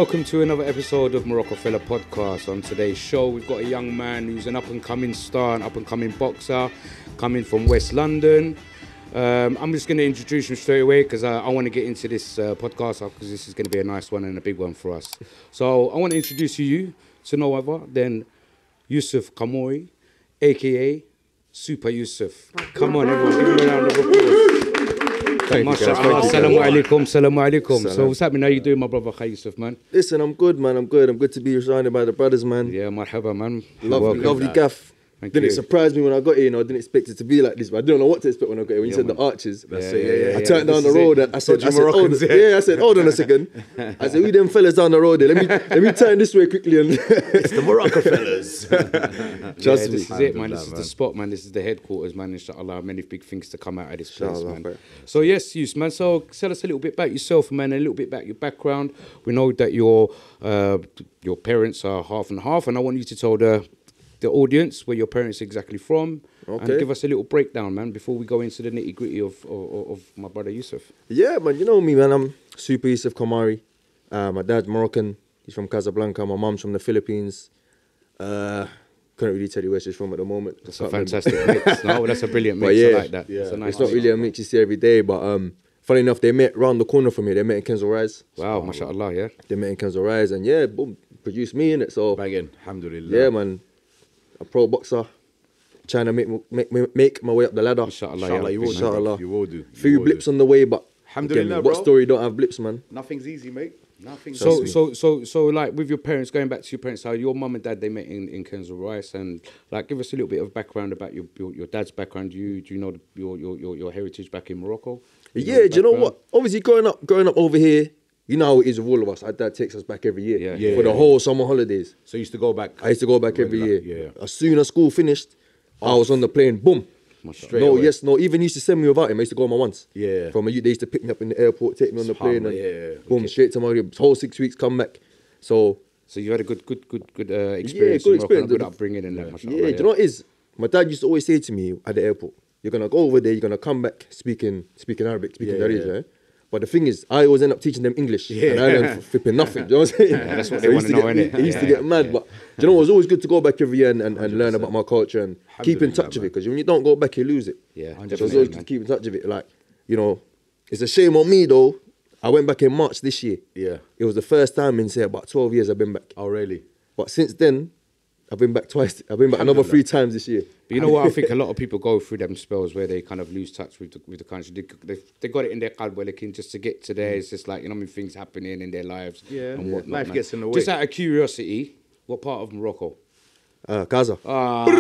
welcome to another episode of Marocafella Podcast. On today's show, we've got a young man who's an up-and-coming star, an up-and-coming boxer, coming from West London. I'm just going to introduce him straight away because I want to get into this podcast because this is going to be a nice one and a big one for us. So I want to introduce you to no other than Youssef Khoumari, a.k.a. Super Youssef. Come on, everyone, give him a round of applause. Assalamu alaikum, salamu alaikum. So what's happening? How you doing, my brother Youssef, man? Listen, I'm good, man. I'm good to be surrounded by the brothers, man. Yeah, marhaba, man. Lovely gaff. Didn't surprise me when I got here, I didn't expect it to be like this, but I didn't know what to expect when I got here. When you said the arches, I turned down the road and I said, hold on a second. I said, we them fellas down the road there. Let me turn this way quickly. And it's the Marocafellas. Trust me. This is it, man. This is the spot, man. This is the headquarters, man. Inshallah, many big things to come out of this place, man. So yes, Yus, man. So tell us a little bit about yourself, man, and a little bit about your background. We know that your parents are half and half, and I want you to tell the audience where your parents are exactly from, and give us a little breakdown, man, before we go into the nitty gritty of my brother Youssef. Yeah, man, you know me, man. I'm Super Youssef Khoumari. My dad's Moroccan. He's from Casablanca. My mom's from the Philippines. Couldn't really tell you where she's from at the moment. That's a fantastic mix. No, that's a brilliant mix. Yeah, I like that. Yeah. It's not really a mix you see every day, but funny enough, they met round the corner from me. They met in Kensal Rise. Wow, mashallah, yeah. They met in Kensal Rise, and yeah, boom, produced me in it. So banging, alhamdulillah. Yeah, man. A pro boxer, trying to make my way up the ladder. Inshallah, you will do. Few blips on the way, but alhamdulillah, again, what story don't have blips, man? Nothing's easy, mate. Nothing's So like with your parents, going back to your parents, how your mum and dad, they met in Kensal Rise, and like give us a little bit of background about your dad's background. Do you know your heritage back in Morocco? Yeah, do you know what? Obviously, growing up over here. You know how it is with all of us. Our dad takes us back every year for the whole summer holidays. So you used to go back? I used to go back every year. Yeah. As soon as school finished, I was on the plane, boom. No. Even used to send me without him. I used to go on my once. Yeah. They used to pick me up in the airport, take me on the plane, and boom, straight to my whole 6 weeks, come back. So you had a good experience. Yeah, good experience. Good upbringing in that. Yeah, do you know what it is? My dad used to always say to me at the airport, "You're gonna go over there. You're gonna come back speaking Arabic, speaking Darija." But the thing is, I always end up teaching them English, and I learned flipping nothing. Do you know what I'm saying? Yeah, that's what they want to know, innit? He used to get mad, but do you know, it was always good to go back every year and learn about my culture and keep in touch with it, because when you don't go back, you lose it. Yeah, so it was always good to keep in touch with it. Like, you know, it's a shame on me though. I went back in March this year. Yeah. It was the first time in, say, about 12 years I've been back. Oh, really? But since then, I've been back twice. I've been back another 3 times this year. But you know what? I think a lot of people go through them spells where they kind of lose touch with the country. They got it in their qalb where they can just to get to there. It's just like, you know, things happening in their lives. Yeah. And whatnot, life man. gets in the way. Just out of curiosity, what part of Morocco? Gaza. Gaza.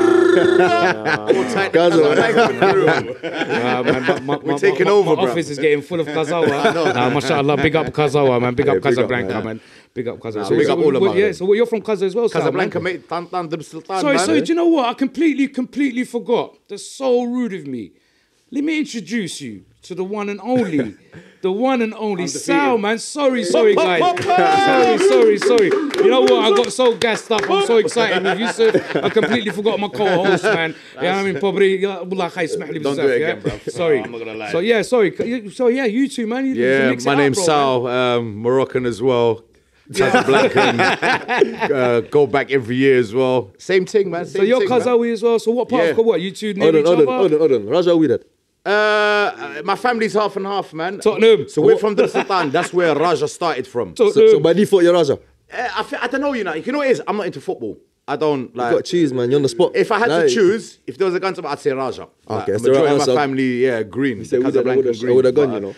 We're taking over, bro. My office is getting full of Kazawa. Mashallah, big up Kazawa, man. Big up Casablanca, man. Big up Kazawa. So big up all of them. Yeah, so you're from Kaza as well, Casablanca, mate. Sorry, do you know what? I completely forgot. That's so rude of me. Let me introduce you to the one and only. The one and only Sal, man. Sorry, guys. Sorry. You know what? I got so gassed up. I'm so excited with Youssef. I completely forgot my co-host, man. Yeah, I mean, probably. Don't do it again, bro. Sorry. I'm not gonna lie. So yeah, you two, man. My name's Sal, Moroccan as well. Casablanca, go back every year as well. Same thing, man. So you're Kazawi as well. So what part of what? You two near each other? Hold on. Rajawi that. My family's half and half, man. Tottenham. So we're from the Sultan. That's where Raja started from. So by default, you're Raja? I don't know, you know. You know what it is? I'm not into football. I don't like. You got to choose, man. You're on the spot. If I had to choose, if there was a gun to me, I'd say Raja. Okay, like, majority of my family, green. Casablanca green. I would have gone, you know.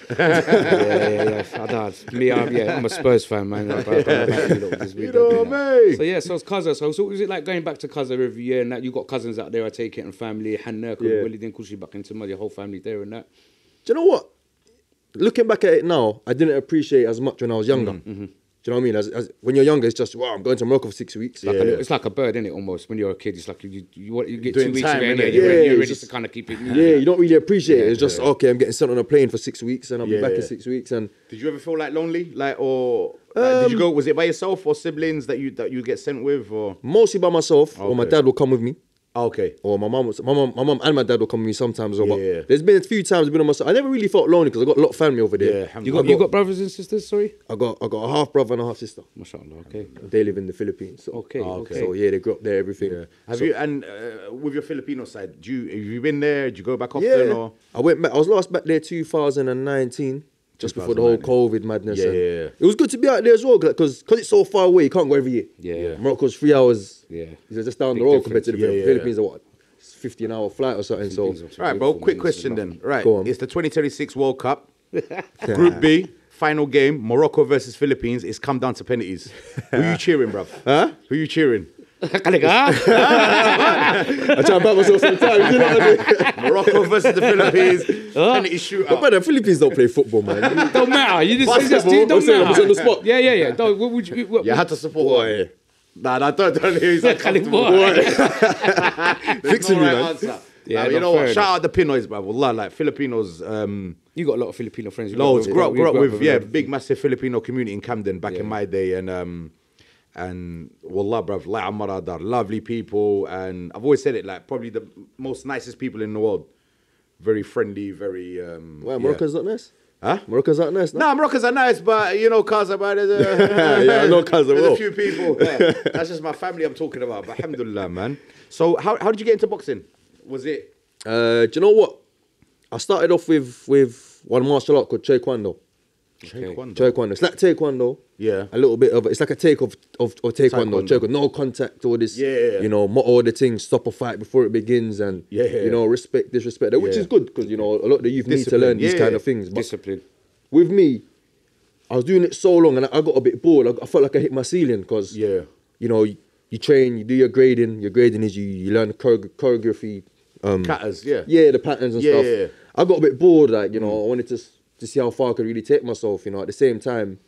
Yeah. I'm a Spurs fan, man. You know me. So it's Kaza. So is it like going back to Kaza every year and that you got cousins out there? I take it and family. Hanna, back into your whole family there and that. Do you know what? Looking back at it now, I didn't appreciate it as much when I was younger. Mm-hmm. Do you know what I mean? As when you're younger, it's just, wow, I'm going to Morocco for 6 weeks. It's like a bird, isn't it, almost? When you're a kid, it's like you get doing 2 weeks time, of it, you're ready to kind of keep it moving. Yeah, you don't really appreciate it. It's just, okay, I'm getting sent on a plane for 6 weeks and I'll be back in 6 weeks. And did you ever feel like lonely? Did you go, was it by yourself or siblings that you get sent with? Or mostly by myself, or my dad will come with me. Okay. Or my mum and my dad will come with me sometimes. But there's been a few times I've been on myself. I never really felt lonely because I got a lot of family over there. Yeah, you got brothers and sisters? Sorry, I got a half brother and a half sister. Mashallah. Okay. They live in the Philippines. So. Okay. So yeah, they grew up there. Everything. Yeah. Have you with your Filipino side? Have you been there? Did you go back often? Yeah. Or? I went back. I was last back there 2019. Just before the whole COVID madness. Yeah. It was good to be out there as well because it's so far away. You can't go every year. Yeah. Morocco's 3 hours. Yeah. It's just down the road compared to the Philippines. Are what? 50-hour flight or something. So, all right, bro. Quick question then. Right, go on. It's the 2026 World Cup, Group B, final game, Morocco versus Philippines. It's come down to penalties. Who you cheering, bruv? Huh? Who you cheering? I try and back myself sometimes. You know what I mean? Morocco versus the Philippines. Penalty shootout. But the Philippines don't play football, man. Don't matter. You just What's don't that? matter. On the spot. Yeah. Don't, what would you? You had to support Boy. one. Nah, don't hear he's uncomfortable. Fixing no me, right man. answer. Yeah, you know fair what? enough. Shout out the Pinoys, bruv. Wallah, like Filipinos. You got a lot of Filipino friends. Loads. Grew up with them. big massive Filipino community in Camden back in my day, and wallah, bruv, like Amaradar, lovely people, and I've always said it, like probably the most nicest people in the world. Very friendly, very. Well, Morocco's not nice. Huh? Morocco's not nice. No? Nah, Moroccans are nice, but you know, cause about it. Yeah, I know cause There's well. a few people. Yeah. That's just my family I'm talking about. But alhamdulillah, man. So how did you get into boxing? Was it? Do you know what? I started off with one martial art called Taekwondo. Taekwondo. It's like Taekwondo. Yeah. A little bit of it's like a take of Taekwondo. Taekwondo. No contact, all this. Yeah. You know, all the things, stop a fight before it begins, and you know, respect, disrespect that, which is good because you know a lot of the youth need to learn these kind of things. But Discipline. with me, I was doing it so long and I got a bit bored. I felt like I hit my ceiling because you know, you train, you do your grading. Your grading is you learn choreography. Katas, the patterns and stuff. Yeah. I got a bit bored, like, you know, I wanted to see how far I could really take myself, you know. At the same time,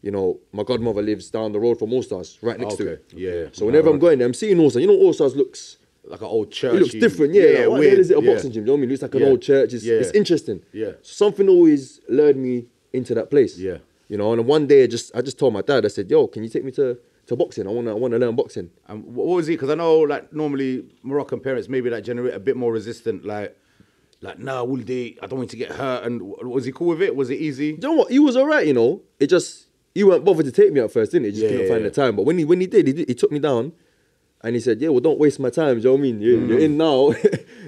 you know, my godmother lives down the road from All Stars, right next to it. Yeah. So whenever I'm going there, I'm seeing All Stars. You know, All Stars looks like an old church. It looks different, like, what the hell is it, a boxing gym? You know what I mean? It looks like an old church. It's interesting. Yeah. So something always lured me into that place. Yeah. You know, and one day I just told my dad, I said, yo, can you take me to boxing? I wanna learn boxing. And what was it? Because I know, like, normally Moroccan parents maybe like generate a bit more resistant, like nah, Wuldi, I don't want you to get hurt. And was he cool with it? Was it easy? You know what? He was alright, you know. It just he weren't bothered to take me at first, didn't he? He just couldn't find the time. But when he did, he took me down, and he said, yeah, well, don't waste my time. Do you know what I mean? You're in now.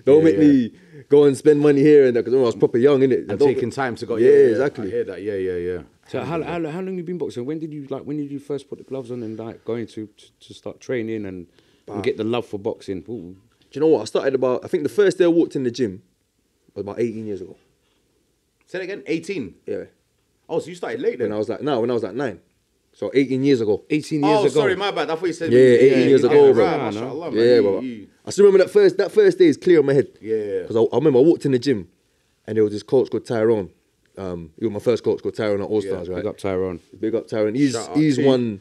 Don't make me go and spend money here and that, because I was proper young, innit? And taking time to go. Yeah, exactly. I hear that. Yeah. So how long you been boxing? When did you first put the gloves on and like going to start training and get the love for boxing? Ooh. Do you know what? I started I think the first day I walked in the gym was about 18 years ago. Say that again, 18? Yeah. Oh, so you started late then? When I was like 9. So 18 years ago. 18 years ago. Oh, sorry, my bad. I thought you said... Yeah, 18 years ago, bro. Mashallah, man. Yeah, bro. I still remember that first day is clear in my head. Yeah. Because I remember I walked in the gym and there was this coach called Tyrone. He was my first coach called Tyrone at All Stars, right? Big up Tyrone. Big up Tyrone. He's one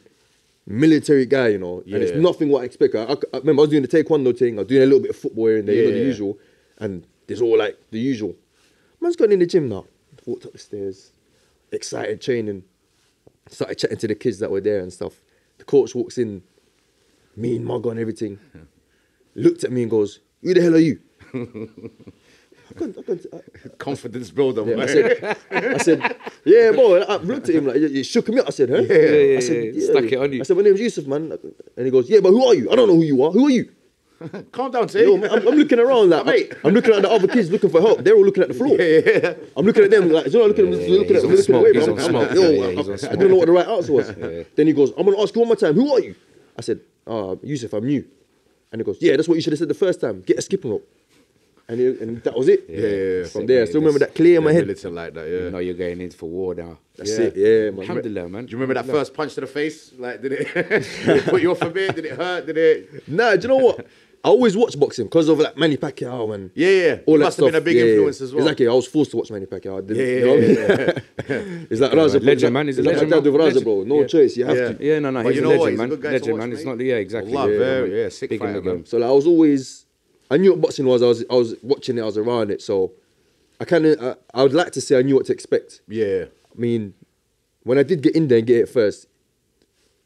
military guy, you know, and it's nothing what I expect. I remember I was doing the Taekwondo thing. I was doing a little bit of football here and there, you know, the usual. And there's all like the usual. Man's going in the gym now. Walked up the stairs, excited, training. Started chatting to the kids that were there and stuff. The coach walks in, mean mug on everything. Looked at me and goes, "Who the hell are you?" Confidence builder. Yeah, I said, yeah, bro. I looked at him like it shook me up. I said, huh? Yeah. I said, Stuck it on you. I said, my name's Youssef, man. And he goes, yeah, but who are you? I don't know who you are. Who are you? Calm down, Tay. Yo, man, I'm looking around like I'm looking at the other kids looking for help. They're all looking at the floor. I'm looking at them like, you know, looking at them looking away. I don't know what the right answer was. Then he goes, I'm gonna ask you one more time. Who are you? I said, Youssef, I'm new. And he goes, yeah, that's what you should have said the first time. Get a skipping rope. And that was it. Yeah. From there, I still remember that clear in my head. Like that, yeah. You know you're going in for war now. That's it, yeah, man. Alhamdulillah, man. Do you remember that first punch to the face? Like, did it put you off a bit? Did it hurt? Did it? Nah, do you know what? I always watch boxing because of like Manny Pacquiao and all that must stuff. have been a big influence as well. Exactly, I was forced to watch Manny Pacquiao. You know what I mean? It's like Raza, legend, man. He's a legend, like my dad with man. Raza, bro. No choice, you have to. Yeah, no. But He's you a know what? legend, He's a man. good guy to Legend, watch, man. It's mate. not. Yeah, exactly. Allah, sick Big in fighter, the game. man. So like, I knew what boxing was. I was watching it. I was around it. So I would like to say I knew what to expect. Yeah. I mean, when I did get in there and get it first,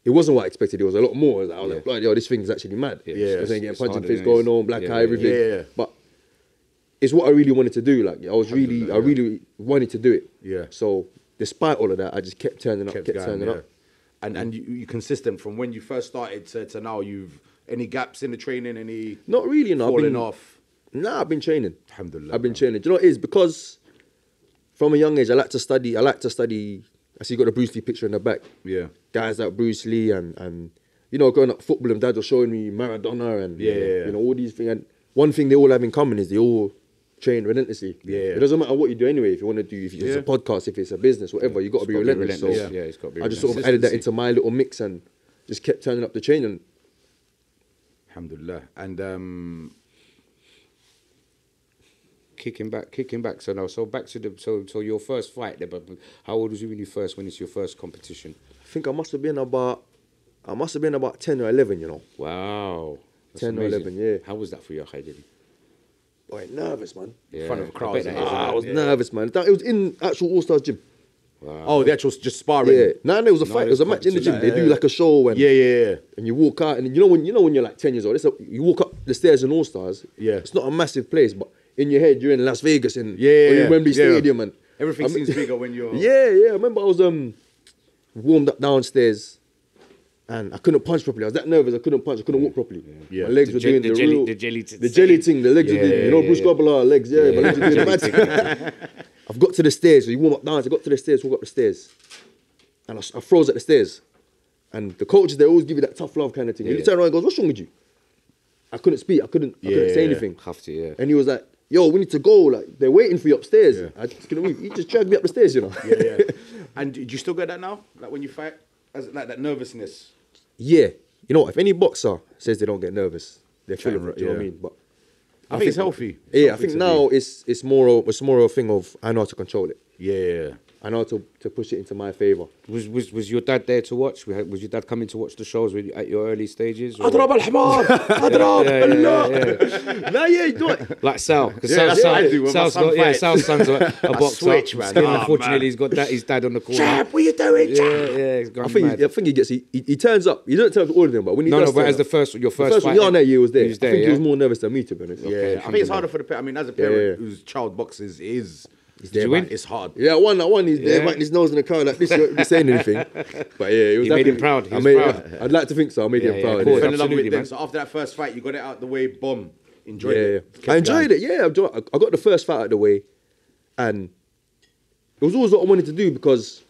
it wasn't what I expected. It was a lot more. I was like, bloody hell, this thing's actually mad. Yeah. Because getting punching things going on, black eye, everything. Yeah. But it's what I really wanted to do. Like, I really wanted to do it. Yeah. So despite all of that, I just kept turning up. And you're consistent from when you first started to now. You've any gaps in the training? Any not really. No, falling off? Nah, I've been training. Alhamdulillah. I've been training. Do you know what it is? Because from a young age, I like to study. I see you got the Bruce Lee picture in the back. Yeah. Guys like Bruce Lee and you know, growing up football, and dad was showing me Maradona and you know, all these things. And one thing they all have in common is they all train relentlessly. Yeah. It doesn't matter what you do anyway. If you want to do, if it's a podcast, if it's a business, whatever, you got to be relentless. So it's got to be. I just sort of added that into my little mix and just kept turning up the training. Alhamdulillah. And kicking back. So back to so your first fight there. But how old was you when it's your first competition? I think I must have been about 10 or 11. You know. Wow. 10 or 11. Yeah. How was that for you, Khadir? Boy, nervous, man. In front of a crowd. I was nervous, man. It was in actual All-Stars gym. Wow. Oh, the actual just sparring. Yeah. No, it was a fight. It was a match in the gym. They do like a show and and you walk out and you know when you're like 10 years old, you walk up the stairs in All-Stars. Yeah. It's not a massive place, but in your head you're in Las Vegas and or in Wembley Stadium and everything seems bigger when you're. Yeah. I remember I was warmed up downstairs. And I couldn't punch properly. I was that nervous. I couldn't punch. I couldn't walk properly. Yeah. My legs were doing the jelly thing. The legs were doing, you know, Bruce Gobbler legs. Yeah, my legs were doing the mad. I've got to the stairs. So you warm up down. I got to the stairs. Walk up the stairs, and I froze at the stairs. And the coaches, they always give you that tough love kind of thing. And he turned around and goes, "What's wrong with you?" I couldn't speak. I couldn't say anything. Have to, yeah. And he was like, "Yo, we need to go. Like they're waiting for you upstairs." Yeah. I just couldn't move. He just dragged me up the stairs, you know. Yeah. And do you still get that now? Like when you fight, like that nervousness. Yeah, you know what? If any boxer says they don't get nervous, they're full of it. Do you know what I mean? But I think it's healthy. I think now it's more a thing of I know how to control it. Yeah. I know how to push it into my favour. Was your dad there to watch? Was your dad coming to watch the shows at your early stages? أضرب الحمار أضرب No, you know what? Like Sal, because Sal's son's a boxer. Switch, man. Unfortunately, he's got his dad on the corner. Chap, what are you doing, chap? Yeah, he's gone mad. I think he turns up. He doesn't turn up to all of them, but when he does, but as your first fight, one that year was there. I think he was more nervous than me, to be honest. Yeah, I think it's harder for the parent. I mean, as a parent whose child boxes is. Did you win? It's hard. Yeah, I won. He's there, biting his nose in the crowd like this, not saying anything. But yeah, it was. You made him proud. He was proud. I'd like to think so. I made him proud. Of course, absolutely. So after that first fight, you got it out the way. Boom. Enjoyed it. I enjoyed it. Yeah, I got the first fight out of the way, and it was always what I wanted to do because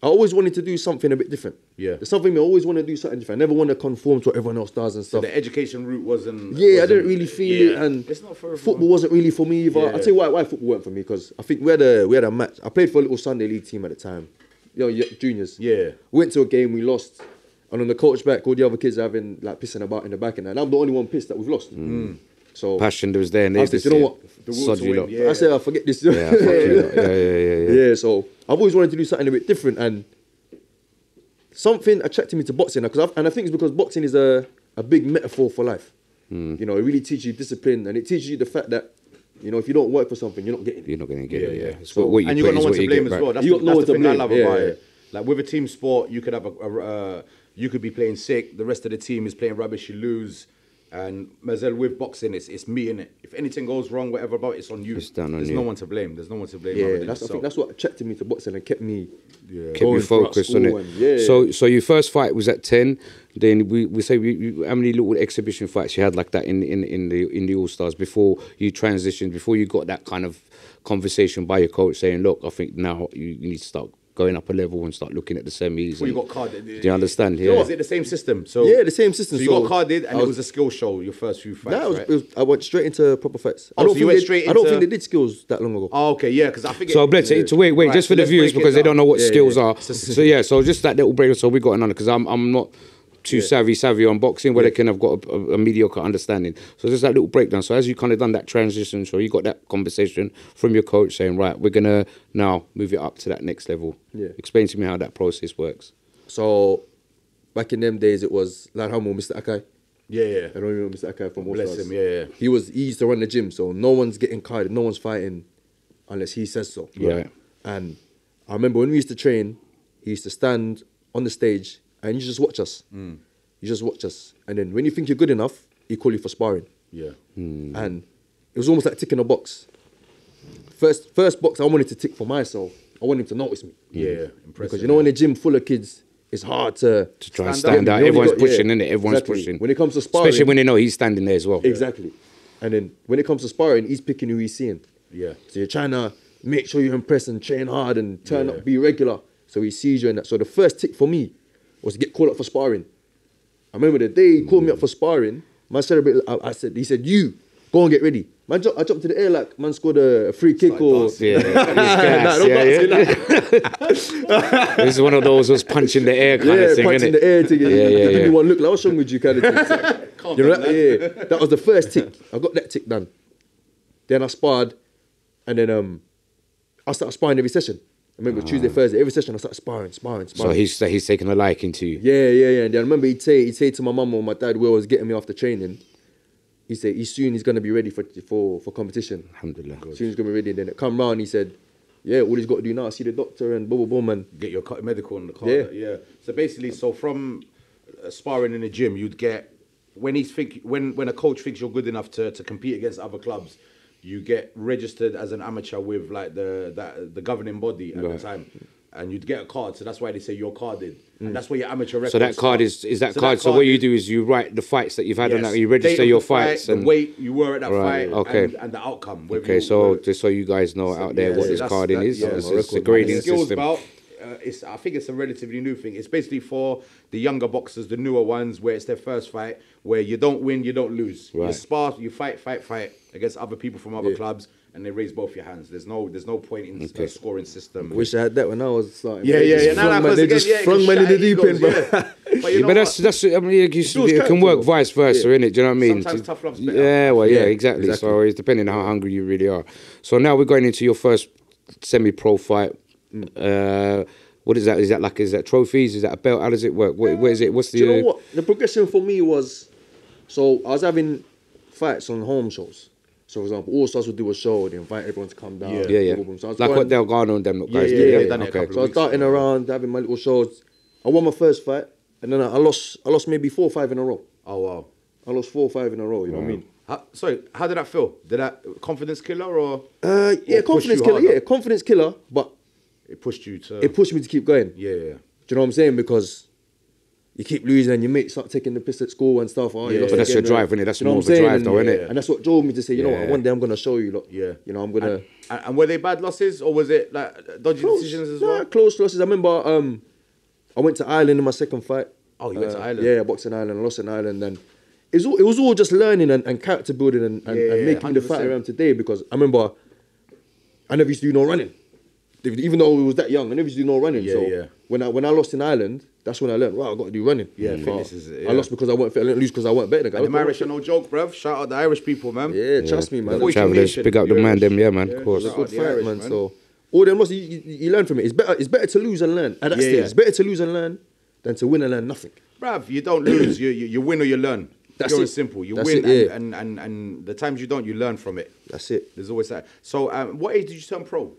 I always wanted to do something a bit different. Yeah. There's something I always want to do something different. I never want to conform to what everyone else does and stuff. So the education route wasn't. Yeah, I didn't really feel it, and it's not for football wasn't really for me either. I'll tell you why football weren't for me, because I think we had a match. I played for a little Sunday league team at the time, juniors. Yeah. Went to a game, we lost, and on the coach back, all the other kids are having like pissing about in the back and that. And I'm the only one pissed that we've lost. So passion was there, and I said, you know what? I said, I forget this. Yeah. So I've always wanted to do something a bit different, and something attracted me to boxing, and I think it's because boxing is a big metaphor for life. You know, it really teaches you discipline, and it teaches you the fact that, you know, if you don't work for something, you're not getting it. You're not going to get it. Yeah. So what you and you got no one to blame as well. That's the thing I love about it. Like with a team sport, you could have you could be playing sick. The rest of the team is playing rubbish. You lose. And Mazel, with boxing, it's me in it. If anything goes wrong, whatever about it's on you. It's done on There's you. no one to blame. There's no one to blame. Yeah, I think that's what attracted me to boxing and kept me kept you focused on it. So your first fight was at 10. Then we say how many little exhibition fights you had like that in the All Stars before you transitioned, before you got that kind of conversation by your coach saying, look, I think now you need to start going up a level and start looking at the semis. Well, you got carded. Do you understand? Yeah. Was it the same system? So yeah, the same system. So you got carded, and it was a skill show. Your first few fights. I went straight into proper fights. I don't think they did skills that long ago. Oh, okay, yeah, because I think. So let's wait, just for the viewers because they don't know what skills are. So just that little break. So we got another because I'm not too savvy on boxing where they can have got a mediocre understanding. So just that little breakdown. So as you kind of done that transition, so you got that conversation from your coach saying, right, we're going to now move it up to that next level. Yeah. Explain to me how that process works. So back in them days, it was Lad Hummel, Mr. Akai. Yeah. I don't remember Mr. Akai from All Bless Stars. him, yeah. He used to run the gym, so no one's getting carded, no one's fighting unless he says so. Right. And I remember when we used to train, he used to stand on the stage and you just watch us. You just watch us. And then when you think you're good enough, he call you for sparring. Yeah. And it was almost like ticking a box. First box I wanted to tick for myself. I want him to notice me. Yeah, impressive. Because you know, in a gym full of kids, it's hard to try and stand out. Everyone's pushing, innit? Everyone's pushing. When it comes to sparring, especially when they know he's standing there as well. Exactly. And then when it comes to sparring, he's picking who he's seeing. Yeah. So you're trying to make sure you impress and train hard and turn up, be regular. So he sees you in that. So the first tick for me was to get called up for sparring. I remember the day he called me up for sparring, man celebrated. He said, you, go and get ready. Man, I jumped to the air like man scored a free kick or... This is one of those who's punching the air kind of thing, punching innit? the air thing. Yeah. Give me one look like, what's wrong with you kind of thing. That was the first tick. I got that tick done. Then I sparred, and then I started sparring every session. I remember Tuesday, Thursday, every session I started sparring. So he's taking a liking to you. Yeah. And then I remember he'd say to my mum or my dad, where was getting me after training, he said, he's going to be ready for competition. Alhamdulillah. Soon he's going to be ready. And then it come round, he said, yeah, all he's got to do now is see the doctor and boom, and... Get your medical in the car. Yeah. So basically, from sparring in the gym, you'd get... When a coach thinks you're good enough to compete against other clubs, you get registered as an amateur with like the governing body at the time. And you'd get a card, so that's why they say you're carded. And that's where your amateur record. So that card is that card. So what you do is you write the fights that you've had on that. You register your fights and the weight you were at that fight. Okay. And the outcome. Okay, so just so you guys know out there what this carding is. It's a grading system. I think it's a relatively new thing. It's basically for the younger boxers, the newer ones, where it's their first fight, where you don't win, you don't lose. Right. You spar, you fight against other people from other clubs, and they raise both your hands. There's no point in the scoring system. I wish I had that when I was starting. Yeah. They just flung man in the deep end, bro. But that's. I mean, it can work vice versa, innit? Do you know what I mean? Sometimes tough love's better. Yeah, exactly. So it's depending on how hungry you really are. So now we're going into your first semi-pro fight. What is that? Is that trophies? Is that a belt? How does it work? What is it? What's the... Do you know what? The progression for me was... So I was having fights on home shows. So for example, All Stars would do a show, they invite everyone to come down. Yeah. So like what Delgado and them guys do. Okay. So I was starting around, having my little shows. I won my first fight, and then I lost maybe 4 or 5 in a row. Oh, wow. I lost 4 or 5 in a row, you know what I mean? How did that feel? Did that confidence killer or... confidence killer, confidence killer, but... It pushed you to... It pushed me to keep going. Yeah. Do you know what I'm saying? Because you keep losing and your mates start taking the piss at school and stuff. Oh, but that's your drive, innit? That's more of a drive, though, innit? And that's what drove me to say, you know what, one day I'm going to show you, look. Yeah. You know, I'm going to... And were they bad losses or was it like dodgy decisions as well? Close losses. I remember I went to Ireland in my second fight. Oh, you went to Ireland? Yeah, boxing Ireland. I lost in Ireland. And it was all just learning and character building and making me the fighter I am today, because I remember I never used to do no running. Even though we was that young, I never used to do no running. When I lost in Ireland, that's when I learned, wow, I got to do running. I lost because I weren't fit. I didn't lose because I weren't better than guys. The Irish are no joke, bruv. Shout out the Irish people, man. Yeah, trust me, man. Travellers, big up the man, them, man, of course. It's a good fight, man. So all them losses, you learn from it. It's better to lose and learn. At that stage, it's better to lose and learn than to win and learn nothing. Bruv, you don't lose. You win or you learn. That's pure it. And simple. You That's win, it, and the times you don't, you learn from it. That's it. There's always that. So, what age did you turn pro?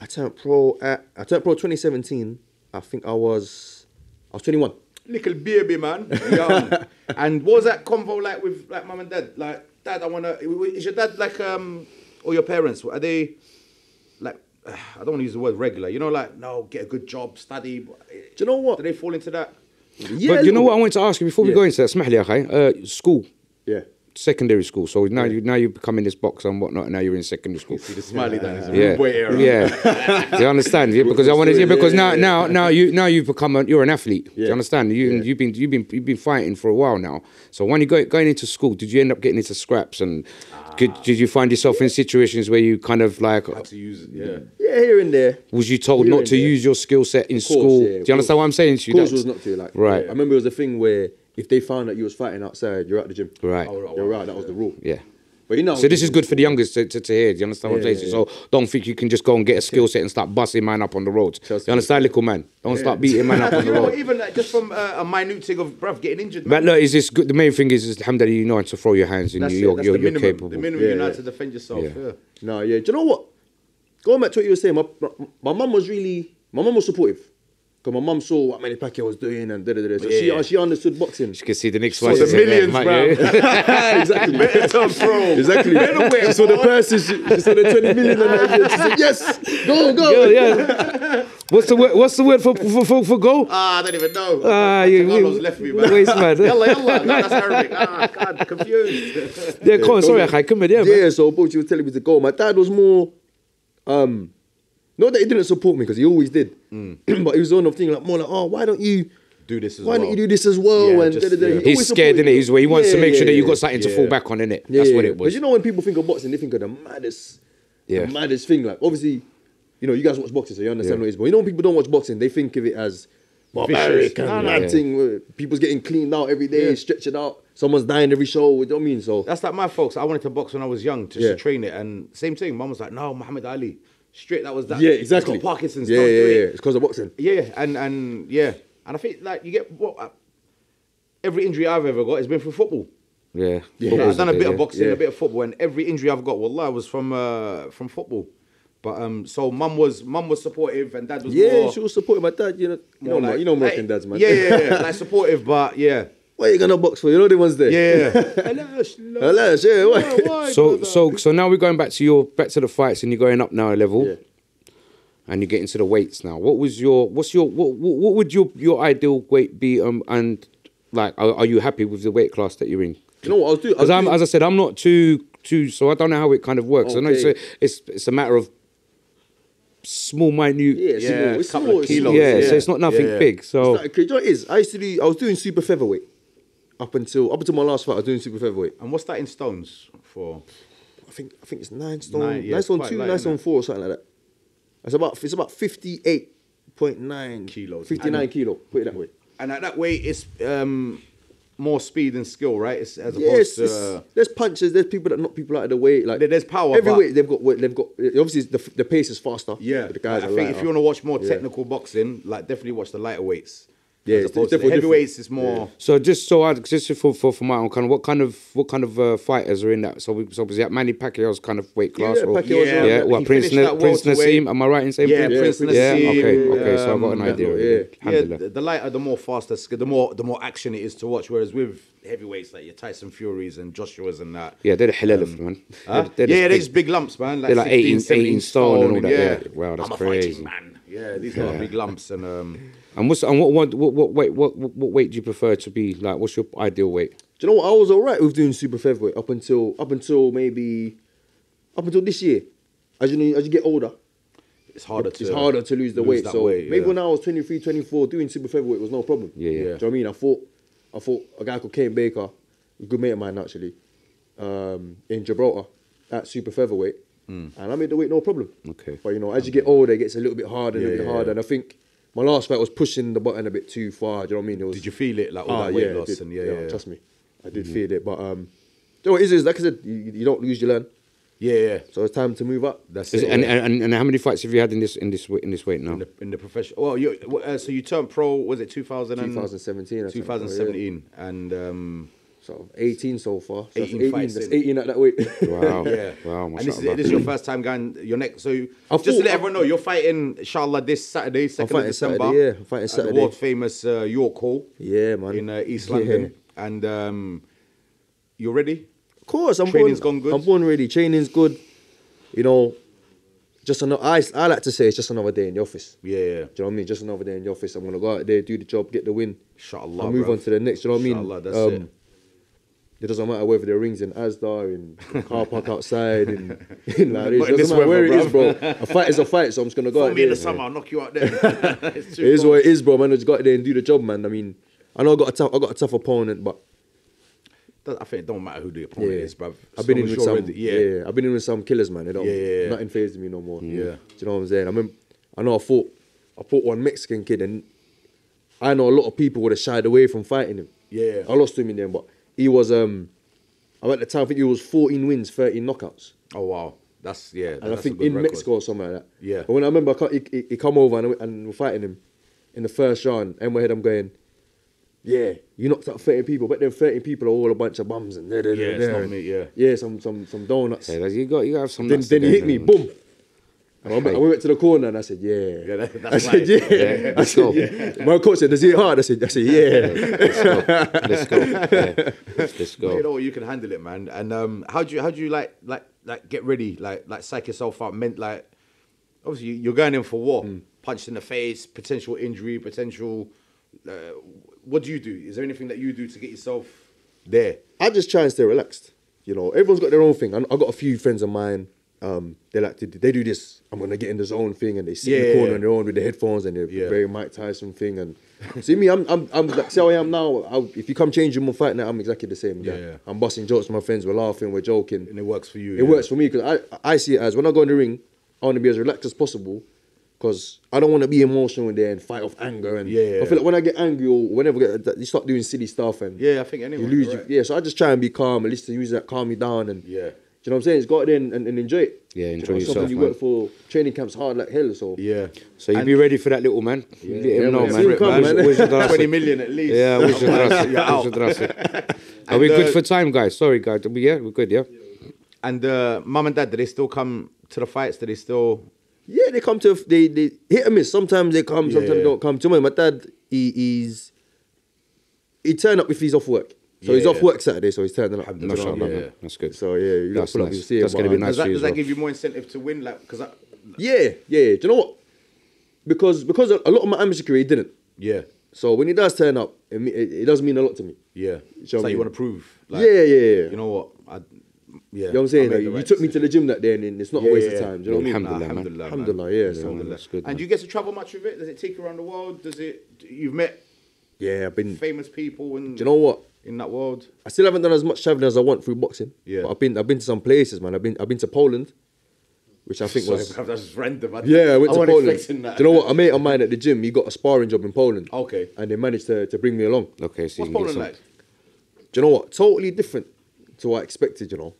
I turned pro 2017. I think I was 21. Little baby, man. Young. And what was that convo like with like mum and dad? Like, dad, is your dad like or your parents? Are they like? I don't want to use the word regular. You know, like, no, get a good job, study. Do you know what? Do they fall into that? Yeah, but you know what I wanted to ask you before we go into that? Smah li akhi, school. Yeah. Secondary school. So now you becoming this boxer and whatnot. And now you're in secondary school. You see the smiley then. It's a rude boy era. Yeah. Do you understand? Yeah, because I wanted. Yeah, because now you've become you're an athlete. Yeah. Do you understand? You've been fighting for a while now. So when you going into school, did you end up getting into scraps and did you find yourself in situations where you kind of like had to use it? Yeah. Yeah, here and there. Was you told not to use your skill set in school? Yeah, do you understand what I'm saying to you? Of course, was not to like. Right. I remember it was a thing where if they found that you was fighting outside, you're out the gym. Right. You're out. That was the rule. Yeah. But you know. So this is good for the youngest to hear. Do you understand what I'm saying? So don't think you can just go and get a skill set and start busting man up on the roads. You understand, little man? Don't start beating man up on the road. Even like, just from a minute thing of bruv getting injured. But look, is this good? The main thing is alhamdulillah, you know how to throw your hands and you're capable. The minimum you know how to defend yourself. Yeah. No, yeah. Do you know what? Going back to what you were saying, my mum was supportive. Because my mum saw what Manny Pacquiao was doing and da-da-da. So she understood boxing. She could see the next fight. So the millions, bro. Exactly. Exactly. She saw the purses. She saw the 20 million and she said, yes, go. Yeah. What's the word for go? I don't even know. You left me, man. Waste, man. Yalla. No, that's Arabic. God, confused. Yeah, come on, sorry, I come in there, man. Yeah, so she was telling me to go. My dad was more, not that he didn't support me, because he always did. But he was on the thing like, more like, oh, why don't you do this as why well? don't you do this as well? Yeah, and he's scared, innit? He wants to make sure that you got something to fall back on, innit? That's what it was. Because you know when people think of boxing, they think of the maddest thing. Like, obviously, you know, you guys watch boxing, so you understand what it is. But you know when people don't watch boxing, they think of it as barbaric and mad thing. Where people's getting cleaned out every day, stretching out. Someone's dying every show. You know what I mean? So that's like my folks. I wanted to box when I was young, just to train it. And same thing. Mum was like, no, Muhammad Ali. Straight, that was that. Yeah, exactly. He's got Parkinson's. Yeah. It's because of boxing. Yeah, and I think like you get every injury I've ever got has been from football. Yeah. I've done a bit of boxing, a bit of football, and every injury I've got, wallah, was from football. But so mum was supportive, and dad was more. She was supporting my dad. You know American dads, man. Yeah, like supportive, but yeah. What are you gonna box for? You know the ones there. Yeah. Alash, Why, so now we're going back to the fights, and you're going up now a level, and you're getting to the weights now. What would your ideal weight be? And like, are you happy with the weight class that you're in? You know what I'll do? Because as I said, I'm not too, so I don't know how it kind of works. Okay. I know it's a matter of small, minute. It's small kilos. Yeah, so it's not nothing big. So you know what it is? I was doing super featherweight up until my last fight. I was doing super featherweight. And what's that in stones for? I think it's 9 stone, 9 stone 2, 9 stone 4, or something like that. It's about 58.9 kilos, 59 kilo. Put it that way. And at that weight, it's more speed and skill, right? It's as opposed to there's punches. There's people that knock people out of the way. Like there's power. Every weight they've got. Obviously the pace is faster. Yeah, the guys I are think lighter. if you want to watch more technical boxing, like definitely watch the lighter weights. Yeah, as opposed to the heavyweights, it's more. Yeah. So just for my own kind of what kind of fighters are in that? So obviously at Manny Pacquiao's kind of weight class. What Prince Nassim? Am I right in saying Prince Nassim? Yeah, okay. So I've got an idea. The lighter, the more faster, the more action it is to watch. Whereas with heavyweights like your Tyson Furies and Joshua's and that. Yeah, they're the halal, man. They're just big lumps, man. They're like 18 stone and all that. Yeah. Wow, that's crazy. Fighting man. Yeah, these are big lumps and. And what weight do you prefer to be? Like, what's your ideal weight? Do you know what? I was alright with doing super featherweight up until this year. As you get older, it's harder to lose the weight. So maybe when I was 23, 24, doing super featherweight was no problem. Yeah. Do you know what I mean? I fought a guy called Kane Baker, a good mate of mine actually, in Gibraltar at super featherweight, and I made the weight no problem. Okay. But as you get older, it gets a little bit harder, and I think my last fight was pushing the button a bit too far. Do you know what I mean? Did you feel it, like all that weight loss? Trust me, I did feel it. But you know what it is, like I said, you don't lose, you learn. Yeah. So it's time to move up. That's it. And how many fights have you had in this weight now? In the professional. Well, so you turned pro. Was it 2017? 2017, and so 18 so far. So 18 fights. That's 18 at that weight. Wow. Wow. And this is your first time going your next. So just to let everyone know, you're fighting inshallah this Saturday, 2nd of December. I'm fighting Saturday. At the world famous York Hall. Yeah, man. In East London, and you're ready. Of course, Training's gone good. I'm born ready. Training's good. Just I like to say it's just another day in the office. Yeah. Do you know what I mean? Just another day in the office. I'm gonna go out there, do the job, get the win. Inshallah. And move on to the next. Do you know what I mean? Inshallah, that's it. It doesn't matter whether the rings in Asda, in the car park outside, in like this. It doesn't matter where it is, bro. A fight is a fight, so I'm just gonna go out there. In the summer, I'll knock you out there. It is what it is, bro. Man, I just got out there and do the job, man. I mean, I know I got a tough opponent, but I think it don't matter who the opponent is, bruv. I've been in with some, I've been in with some killers, man. Nothing phases me no more. Yeah. Do you know what I'm saying? I know I fought one Mexican kid, and I know a lot of people would have shied away from fighting him. Yeah. I lost to him in the end, but he was at the time I think he was 14 wins, 13 knockouts. Oh wow, that's And I think in Mexico or something like that. Yeah. But when I remember he come over and we're fighting him in the first round, and my head I'm going, yeah, you knocked out 13 people, but then 13 people are all a bunch of bums and it's not me, yeah, some donuts. Yeah, you got to have some. Then he hit me, boom. And I went to the corner and I said, yeah. That's I said, yeah. Let's go. My coach said, does it hard? I said, yeah. Let's go. Yeah. Let's go. You know what, you can handle it, man. And how do you like get ready, like psych yourself up? Meant like, obviously you're going in for war, punched in the face, potential injury, potential. What do you do? Is there anything that you do to get yourself there? I just try and stay relaxed. You know, everyone's got their own thing. I got a few friends of mine. They do this. I'm gonna get in the zone thing, and they sit in the corner on their own with the headphones and they're very Mike Tyson thing. And see me, I'm like, see how I am now. If you come changing my fight now, I'm exactly the same guy. Yeah. I'm busting jokes with my friends. We're laughing, we're joking, And it works for you. It works for me because I see it as when I go in the ring, I want to be as relaxed as possible. Because I don't want to be emotional in there and fight off anger. And I feel like when I get angry or whenever you start doing silly stuff and I think anyway, you lose. So I just try and be calm. At least to use that calm me down. And do you know what I'm saying? Just go out there and enjoy it. Yeah, enjoy yourself. Something you work for training camps hard like hell. So So you be ready for that little man. You let him know, man. 20 million at least. Yeah, we should Are we good for time, guys? Sorry, guys. We're good. Yeah. And mum and dad, do they still come to the fights? Do they still? Yeah, they come to they hit and miss. Sometimes they come, sometimes they don't come. To me, my dad, he turn up if he's off work. So he's off work Saturday, so he's turning up. That's good. So you got to pull up. You see that's going to be nice. Does that give you more incentive to win? Like, because yeah. Do you know what? Because a lot of my amateur career didn't. Yeah. So when he does turn up, it does mean a lot to me. Yeah. So you want to prove? Like, yeah. You know what? You know what I'm saying? Like, you took me to the gym that day and it's not a waste of time. Do you know what I mean? Alhamdulillah, yeah. So that's good. And do you get to travel much with it? Does it take you around the world? You've met I've been famous people and do you know what? In that world? I still haven't done as much traveling as I want through boxing. Yeah. But I've been to some places, man. I've been to Poland, which I think was that's random. I went to Poland. Do you know what? A mate of mine at the gym, he got a sparring job in Poland. Okay. And they managed to bring me along. Okay, so what's Poland like? Do you know what? Totally different to what I expected, you know.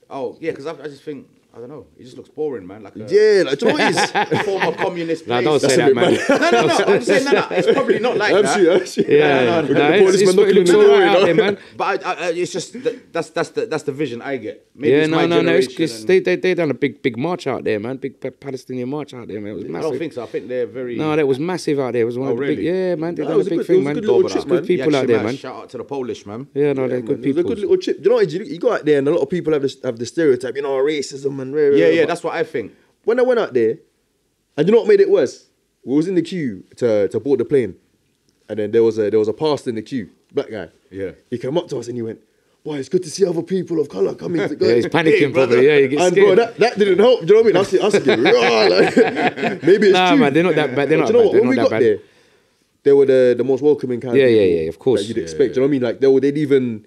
Oh, yeah, because I just think, I don't know, it just looks boring, man. Like do you know what it is? A former communist place. Don't say that, man. No, I'm saying no. It's probably not like that. It looks all right out there, man. But it's just, that's the vision I get. Maybe they done a big march out there, man. Big Palestinian march out there, man. It was massive. I don't think so. I think they're very... No, that was massive out there. It was one of the big... man. They done a big thing, man. Good people out there, man. Shout out to the Polish, man. Yeah, no, they're good people. It was a good little trip. Do you know what? You go out there and a lot of people have the stereotype, you know, racism and that's what I think. When I went out there, and you know what made it worse? We was in the queue to board the plane, and then there was a pastor in the queue, black guy. Yeah. He came up to us and he went, "Boy, it's good to see other people of colour coming together." Yeah, he's panicking probably. Yeah, he gets scared. Bro, that didn't help. Do you know what I mean? I was thinking, like, maybe it's true. Man, they're not that bad. They're not you know bad. what? When we got there, they were the most welcoming kind of people. Yeah, of course. That you'd expect. Do you know what I mean? Like they'd even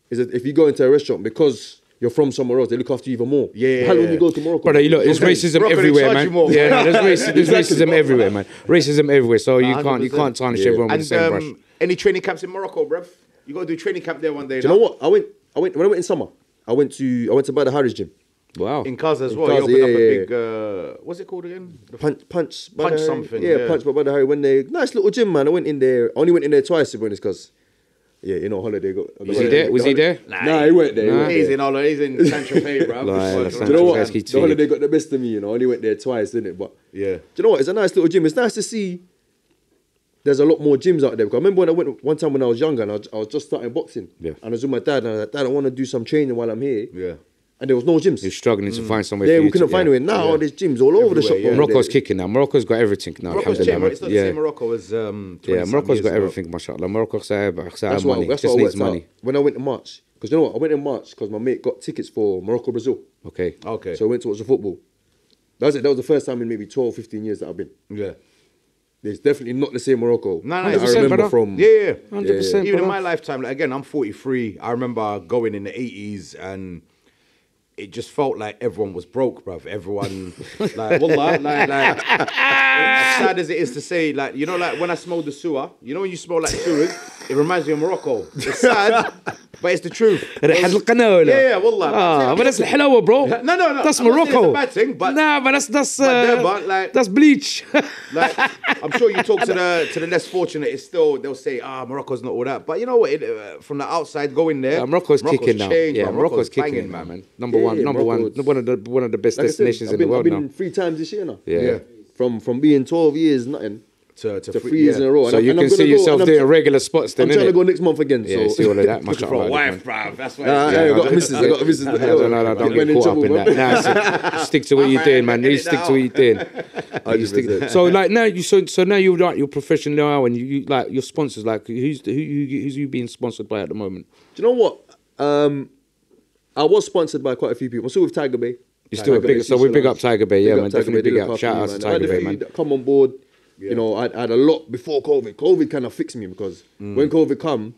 if you go into a restaurant because you're from somewhere else, they look after you even more. Yeah. How when you go to Morocco? Brother, there's racism everywhere, man. There's racism everywhere, man. Racism everywhere, so you can't tarnish everyone with the same brush. Any training camps in Morocco, bruv? You got to do training camp there one day. Do you know what? I went when I went in summer. I went to Bada Harris gym. Wow. In Kaza as well. You opened up a big what's it called again? Punch something. Punch by Bada Harris. When they nice little gym, man. I went in there. I only went in there twice to be honest, because holiday got. Was he there? Was he there? Nah, he weren't there. He's in San Tropez, bro. Do you know what? The holiday got the best of me, you know. I only went there twice, didn't it? But yeah. Do you know what? It's a nice little gym. It's nice to see. There's a lot more gyms out there. Because I remember when I went one time when I was younger and I was just starting boxing. Yeah. And I was with my dad and I was like, "Dad, I want to do some training while I'm here." Yeah. And there was no gyms. You're struggling to find somewhere. Yeah, we couldn't find anywhere. Now there's gyms all over the shop. Yeah. Morocco's kicking now. Morocco's got everything now. Morocco's changed, it's not the same Morocco as 20 Morocco's got everything, mashallah. Morocco's that's money. That's just what needs money. When I went to March, because you know what? I went in March because my mate got tickets for Morocco-Brazil. Okay. So I went to watch the football. That was it. That was the first time in maybe 12, 15 years that I've been. Yeah. It's definitely not the same Morocco. No, I remember from... Yeah. 100%. Even in my lifetime, like, again, I'm 43. I remember going in the 80s and it just felt like everyone was broke, bruv. Everyone, like, wallah, like, as sad as it is to say, like, you know, like when I smell the sewer, you know when you smell like sewers, it reminds me of Morocco. It's sad, but it's the truth. Yeah, wallah. But that's الحلاوة, bro. No. That's Morocco. It's a bad thing, but nah, but that's bleach. Like, I'm sure you talk to the less fortunate, it's still, they'll say, Morocco's not all that. But you know what? From the outside, going there, Morocco's kicking now. Changed, Morocco's kicking, man. Number one. one of the best destinations in the world now. I've been 3 times this year now. Yeah. From being 12 years, nothing. To 3 years in a row. So you can see yourself doing regular spots then, I'm trying to go next month again. Yeah, see all of that. Looking for a wife, bruv. That's why. I got missus. No, don't get caught up in that. Nah, stick to what you're doing, man. You stick to what you're doing. So like now, now you're professional now, and you like your sponsors. Like who's you being sponsored by at the moment? Do you know what? I was sponsored by quite a few people. I'm still with Tiger Bay. You're still big, so we big up Tiger Bay, yeah, man. Definitely big up. Shout out to Tiger Bay, man. Come on board. Yeah. You know, I had a lot before COVID. COVID kind of fixed me because when COVID come,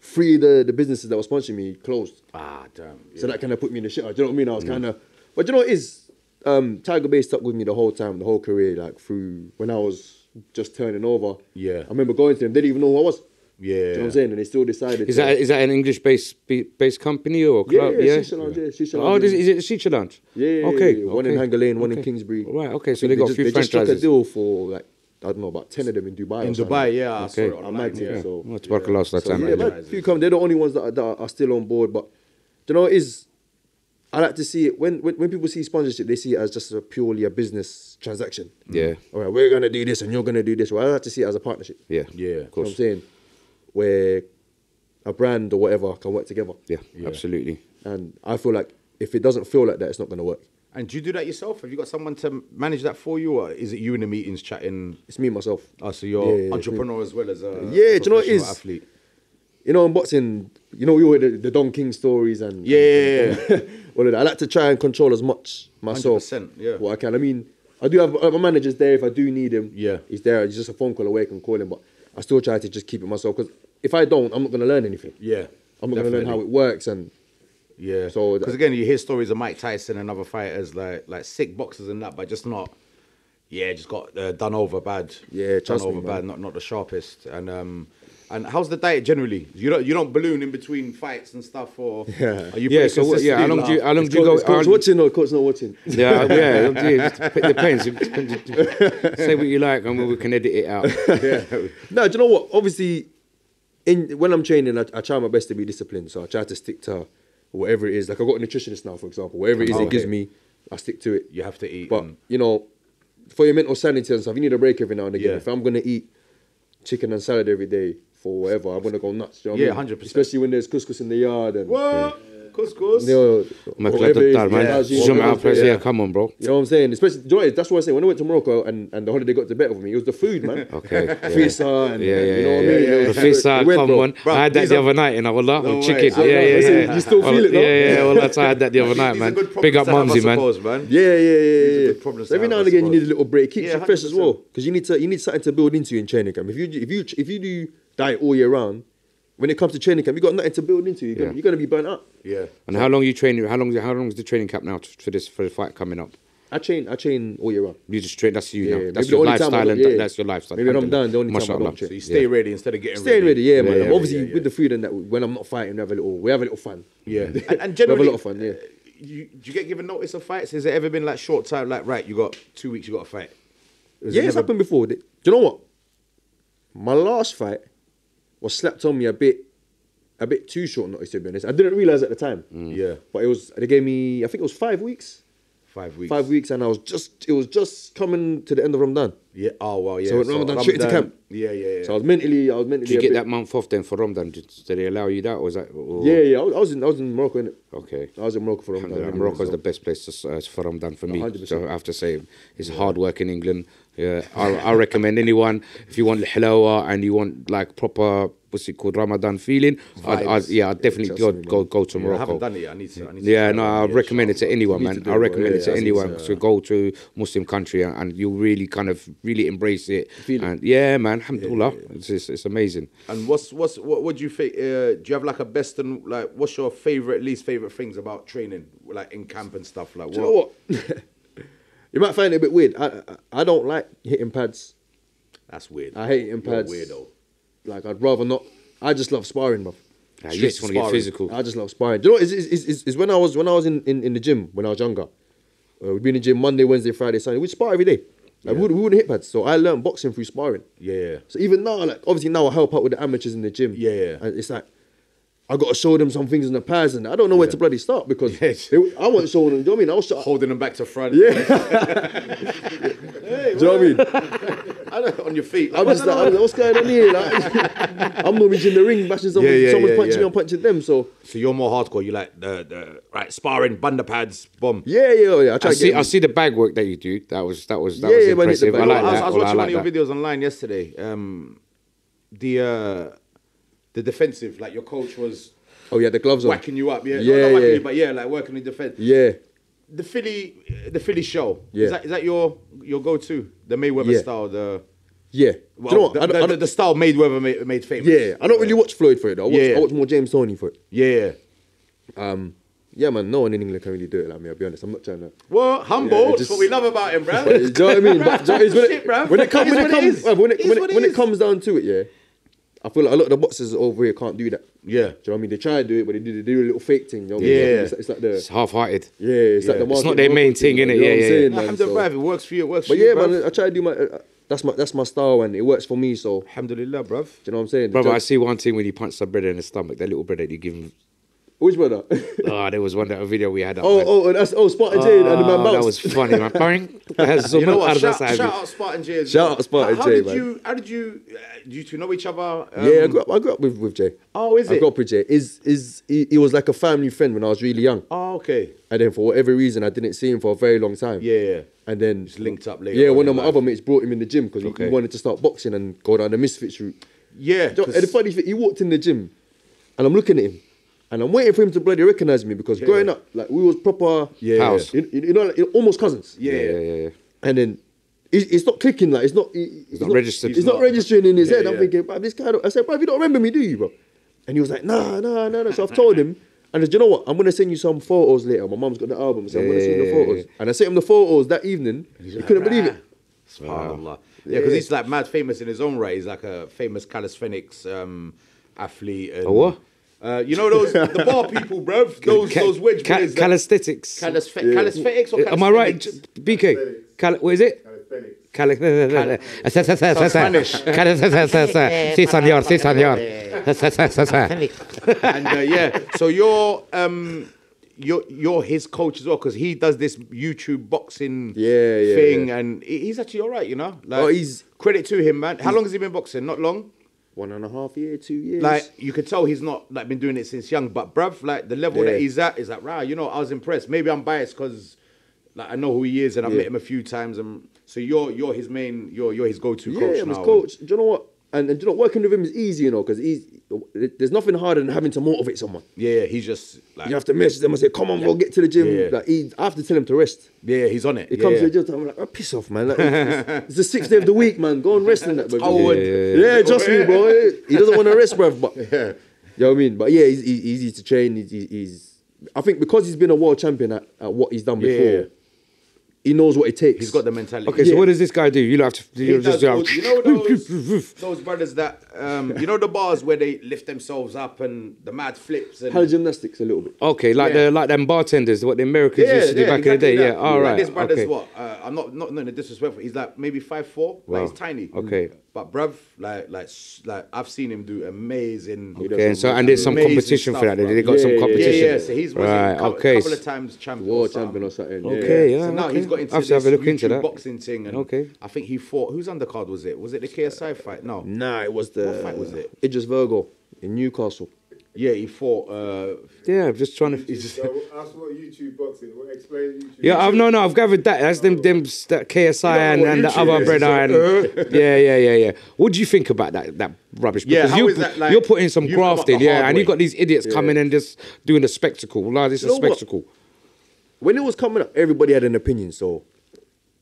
3 of the businesses that were sponsoring me closed. Ah, damn. Yeah. So that kind of put me in the shit. Do you know what I mean? I was kind of... But you know what it is? Tiger Bay stuck with me the whole time, the whole career, like through when I was just turning over. Yeah. I remember going to them. They didn't even know who I was. Yeah. Do you know what I'm saying? And they still decided... Is that an English-based company or club? Yeah, Shisha Lounge, yeah. Shisha Lounge. Oh, is it Shisha Lounge? Yeah. Okay. One in Hanger Lane, one in Kingsbury. Right, okay. So they got a few franchises. They just struck a deal for like, I don't know, about 10 of them in Dubai. In Dubai, yeah. I saw it I online, might take so. Well, Tabarakallah that time. Yeah, man, a few come. They're the only ones that are still on board. But do you know what it is? I like to see it when people see sponsorship, they see it as just purely a business transaction. Yeah. All right, we're gonna do this and you're gonna do this. Well, I like to see it as a partnership. Yeah. Yeah. Of You know course. what I'm saying? Where a brand or whatever can work together. Yeah. Absolutely. And I feel like if it doesn't feel like that, it's not gonna work. And do you do that yourself? Have you got someone to manage that for you, or is it you in the meetings chatting? It's me and myself. Oh, so you're entrepreneur as well as a do you know what it is? athlete. You know, in boxing, you know, we all hear the Don King stories and Yeah. all of that. I like to try and control as much myself 100%, yeah. what I can. I mean, I do have my manager's there if I do need him. Yeah. He's there. He's just a phone call away. I can call him, but I still try to just keep it myself because if I don't, I'm not going to learn anything. Yeah. I'm not going to learn how it works and. Yeah. So because again, you hear stories of Mike Tyson and other fighters like sick boxers and that, but just not. Yeah, just got done over bad. Yeah, trust done me, over man. bad. Not the sharpest. And how's the diet generally? You don't balloon in between fights and stuff, or Yeah. are you pretty So what, how long do you go? Coach watching or coach not watching? Yeah. It depends. Say what you like, and we can edit it out. Yeah. No, do you know what? Obviously, when I'm training, I try my best to be disciplined. So I try to stick to whatever it is. Like I got a nutritionist now, for example. Whatever it is it gives me, I stick to it. You have to eat. But you know, for your mental sanity and stuff, you need a break every now and again. Yeah. If I'm gonna eat chicken and salad every day for whatever, I'm gonna go nuts. Do you know what I mean? 100%. Especially when there's couscous in the yard and Couscous. you know, whatever it is, Yeah, come on, bro. You know what I'm saying? Especially, do you know what, that's what I say. When I went to Morocco and the holiday got the better of me, it was the food, man. Okay. Fisa and you know what I mean? The fisa, It went, come bro. on. I had that the other night, Wallah, with chicken. So, Yeah. You still feel it, though? Yeah, well, that's how I had that the other night, man. Big up Mumsy, man. Yeah. good problems So to every have, now I and again, you suppose. need a little break. Keeps Yeah, you fresh as well, 100%. because you need something to build into in training camp. If you do diet all year round, when it comes to training camp, you got nothing to build into. You're gonna be burnt out. Yeah. And how long you training? How long is the training camp now for the fight coming up? I train all year round. You just train. That's you Yeah, now. maybe That's the your only time I lifestyle, don't- and yeah. that's your lifestyle. Maybe when I'm done, the only time I Mashallah. don't train. So you stay ready instead of getting Staying ready, yeah, man. Yeah, Obviously, yeah. with the food and that, when I'm not fighting, we have a little fun. Yeah. And We have generally, a lot of fun, yeah. Do you get given notice of fights? Has it ever been like short time, like, right, you got 2 weeks, you got to fight? Yeah, it's happened before. Do you know what? My last fight was slapped on me a bit too short notice, to be honest. I didn't realise at the time. Yeah. But they gave me, I think it was 5 weeks. 5 weeks. 5 weeks, and it was just coming to the end of Ramadan. Yeah. Oh, well, yeah. So Ramadan straight into camp. Yeah. So I was mentally. Did you get that month off then for Ramadan? Did they allow you that, or was that? Or? Yeah. I was in Morocco, innit? Okay. I was in Morocco for Ramadan. Alhamdulillah, Morocco's the best place for Ramadan for me. 100%. So I have to say, it's hard work in England. Yeah, I recommend anyone, if you want halawa and you want like proper, what's it called, Ramadan feeling, I'd definitely go to Morocco. I haven't done it yet. I need to. Yeah, no, I recommend it to anyone, man. I recommend it to anyone to to go to Muslim country and you'll really really embrace it. Feel it. And yeah, man, alhamdulillah, it's amazing. And what do you think? Do you have like a best and like what's your least favorite things about training, like in camp and stuff? Like, Do you know what? You might find it a bit weird. I don't like hitting pads. That's weird. I hate hitting pads. You're weirdo. Like I'd rather not. I just love sparring, bro. You just want to get physical. I just love sparring. Do you know what? It's when I was in the gym when I was younger. We'd be in the gym Monday, Wednesday, Friday, Sunday. We'd spar every day. Like, we wouldn't hit pads. So I learned boxing through sparring. Yeah. So even now, like obviously now I help out with the amateurs in the gym. Yeah. And it's like I got to show them some things in the past, and I don't know where to bloody start because I wasn't showing them. Do you know what I mean? I was holding them back to front. Yeah. Hey, do you know what I mean? I don't, on your feet. I'm just like, what's going on here? Like, I'm normally in the ring bashing someone. Someone's punching me, I'm punching them. So you're more hardcore. You like the right sparring, bunda pads, bomb. Yeah. I see the bag work that you do. That was impressive. I like that. I was watching one of your videos online yesterday. The defensive, like your coach was. Oh yeah, the gloves on. Whacking you up, not whacking you, but like working in defense. Yeah. The Philly show. Yeah. Is that your go-to? The Mayweather style. Yeah. Well, do you know the style Mayweather made famous. Yeah. I don't really watch Floyd for it though. I watch more James Toney for it. Yeah. Yeah, man. No one in England can really do it like me. I'll be honest. I'm not trying to. Well, humble. That's what we love about him, bro. Do you know what I mean? But when it comes down to it, yeah. I feel like a lot of the boxers over here can't do that. Yeah. Do you know what I mean? They try to do it, but they do a little fake thing. You know? It's like it's half-hearted. Yeah, it's like the market. It's not their main thing, innit? It works for you. It works for you, man. I try to do my. That's my style, and it works for me. So alhamdulillah, bruv. Do you know what I'm saying? Brother, I see one thing when you punch some brother in the stomach. That little brother that you give him. Which brother? There was one video we had. Spartan J and the man bounced. That was funny, man. You know what? Shout out Spartan J. Shout out Spartan J, man. How did you two know each other? I grew up with Jay. Oh, is it? I grew up with Jay. He was like a family friend when I was really young. Oh, okay. And then for whatever reason, I didn't see him for a very long time. Yeah. And then just linked up later. Yeah, one of my other mates brought him in the gym because he wanted to start boxing and go down the Misfits route. Yeah. And the funny thing, he walked in the gym, and I'm looking at him. And I'm waiting for him to bloody recognise me because growing up, like we was proper house, you know, like, almost cousins. Yeah. And then it's not clicking, like it's not registered. It's not registering in his head. I'm thinking, bro, this guy. I said, bro, you don't remember me, do you, bro? And he was like, nah. So I've told him, and I said, you know what? I'm gonna send you some photos later. My mum's got the album, so I'm gonna send you the photos. And I sent him the photos that evening. He couldn't believe it. SubhanAllah. Yeah, because he's like mad famous in his own right. He's like a famous calisthenics athlete. And, what? You know the bar people, bruv. Those wedge boys. Calisthenics. Calisthenics or am I right? BK? What is it? Spanish. Sí, señor. And so you're his coach as well because he does this YouTube boxing thing, and he's actually all right, you know. Like, he's credit to him, man. How long has he been boxing? Not long. 1.5 years, 2 years. Like you could tell he's not like been doing it since young, but bruv, like the level that he's at is like, right, you know, I was impressed. Maybe I'm biased because like I know who he is and I've met him a few times, and so you're his main, you're his go-to coach now. Yeah, I'm his coach. Do you know what? And do you know, working with him is easy, you know, because there's nothing harder than having to motivate someone. Yeah, he's just like... You have to message them and say, come on, bro, get to the gym. Yeah. Like, I have to tell him to rest. Yeah, he's on it. He comes to the gym, I'm like, oh, piss off, man. Like, it's the 6th day of the week, man. Go and rest in that, bro. Yeah, trust me, bro. He doesn't want to rest, bro. But, you know what I mean? But yeah, he's easy to train. He's I think because he's been a world champion at what he's done before, he knows what it takes. He's got the mentality. Okay, so what does this guy do? You have to. You know those brothers that you know the bars where they lift themselves up and the mad flips and gymnastics a little bit. Okay, like them bartenders, what the Americans used to do back in the day. Yeah, all right. Like this brother's what? I'm not in a disrespectful. He's like maybe 5'4". Like he's tiny. Okay. But bruv, like I've seen him do amazing. Okay, and there's some competition for that. They got some competition. Yeah. So he's a couple of times champion, world champion or something. Okay, yeah. So now he's got into this YouTube boxing thing, and I think he fought. Whose undercard was it? Was it the KSI fight? No. Nah, it was the. What fight was it? Idris Virgo in Newcastle. Yeah, he fought. I'm just trying to. So ask what YouTube boxing. Explain YouTube. Yeah, I've gathered that. That's them that KSI and the other brother. And yeah. What do you think about that rubbish? Because you're putting some grafting, and you got these idiots coming and just doing a spectacle. Like this is a spectacle. When it was coming up, everybody had an opinion, so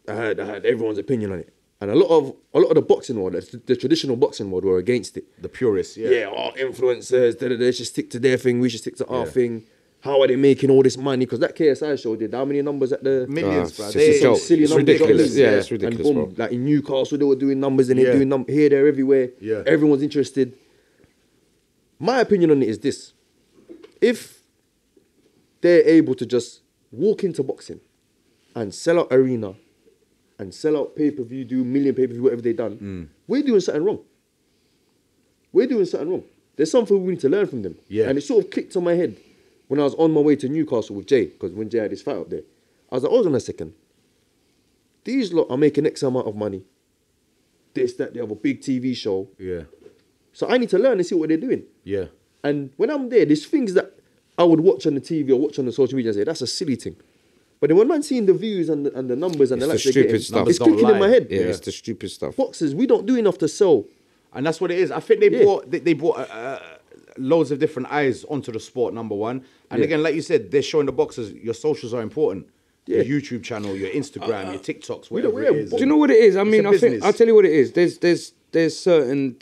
I had everyone's opinion on it. And a lot of the boxing world, the traditional boxing world, were against it. The purists, influencers, they should stick to their thing, we should stick to our thing. How are they making all this money? Because that KSI show did how many numbers at the... Millions, bro. It's ridiculous. Yeah, it's ridiculous, and boom, like in Newcastle, they were doing numbers and they're doing numbers here, there, everywhere. Yeah. Everyone's interested. My opinion on it is this. If they're able to just walk into boxing and sell out arena and sell out pay-per-view, do million pay-per-view, whatever they done, we're doing something wrong. there's something we need to learn from them. Yeah. And it sort of clicked on my head when I was on my way to Newcastle with Jay, because when Jay had his fight up there, I was like, hold on a second. These lot are making X amount of money. This, that, they have a big TV show. Yeah. So I need to learn and see what they're doing. Yeah. And when I'm there, there's things that I would watch on the TV or watch on the social media and say, that's a silly thing. But then when I'm seeing the views and the numbers and the likes they're getting, stuff. it's clicking in my head. Yeah, it's the stupid stuff. Boxers, we don't do enough to sell. And that's what it is. I think they brought loads of different eyes onto the sport, number one. And again, like you said, they're showing the boxers your socials are important. Yeah. Your YouTube channel, your Instagram, your TikToks, whatever it is. Do you know what it is? I mean, I think business. I'll tell you what it is. There's certain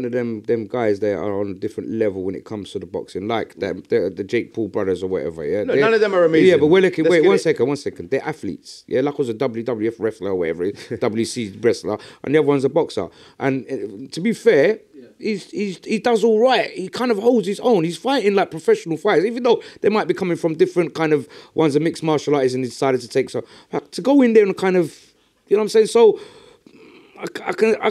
of them guys that are on a different level when it comes to the boxing, like the Jake Paul brothers or whatever. Yeah, no, none of them are amazing. Yeah, but we're looking. Wait, one second. They're athletes. Yeah, like was a WWF wrestler or whatever, WC wrestler, and the other one's a boxer. And to be fair, he does all right. He kind of holds his own. He's fighting like professional fighters, even though they might be coming from different kind of ones, are mixed martial artists, and he decided to take to go in there and kind of, you know what I'm saying? So. I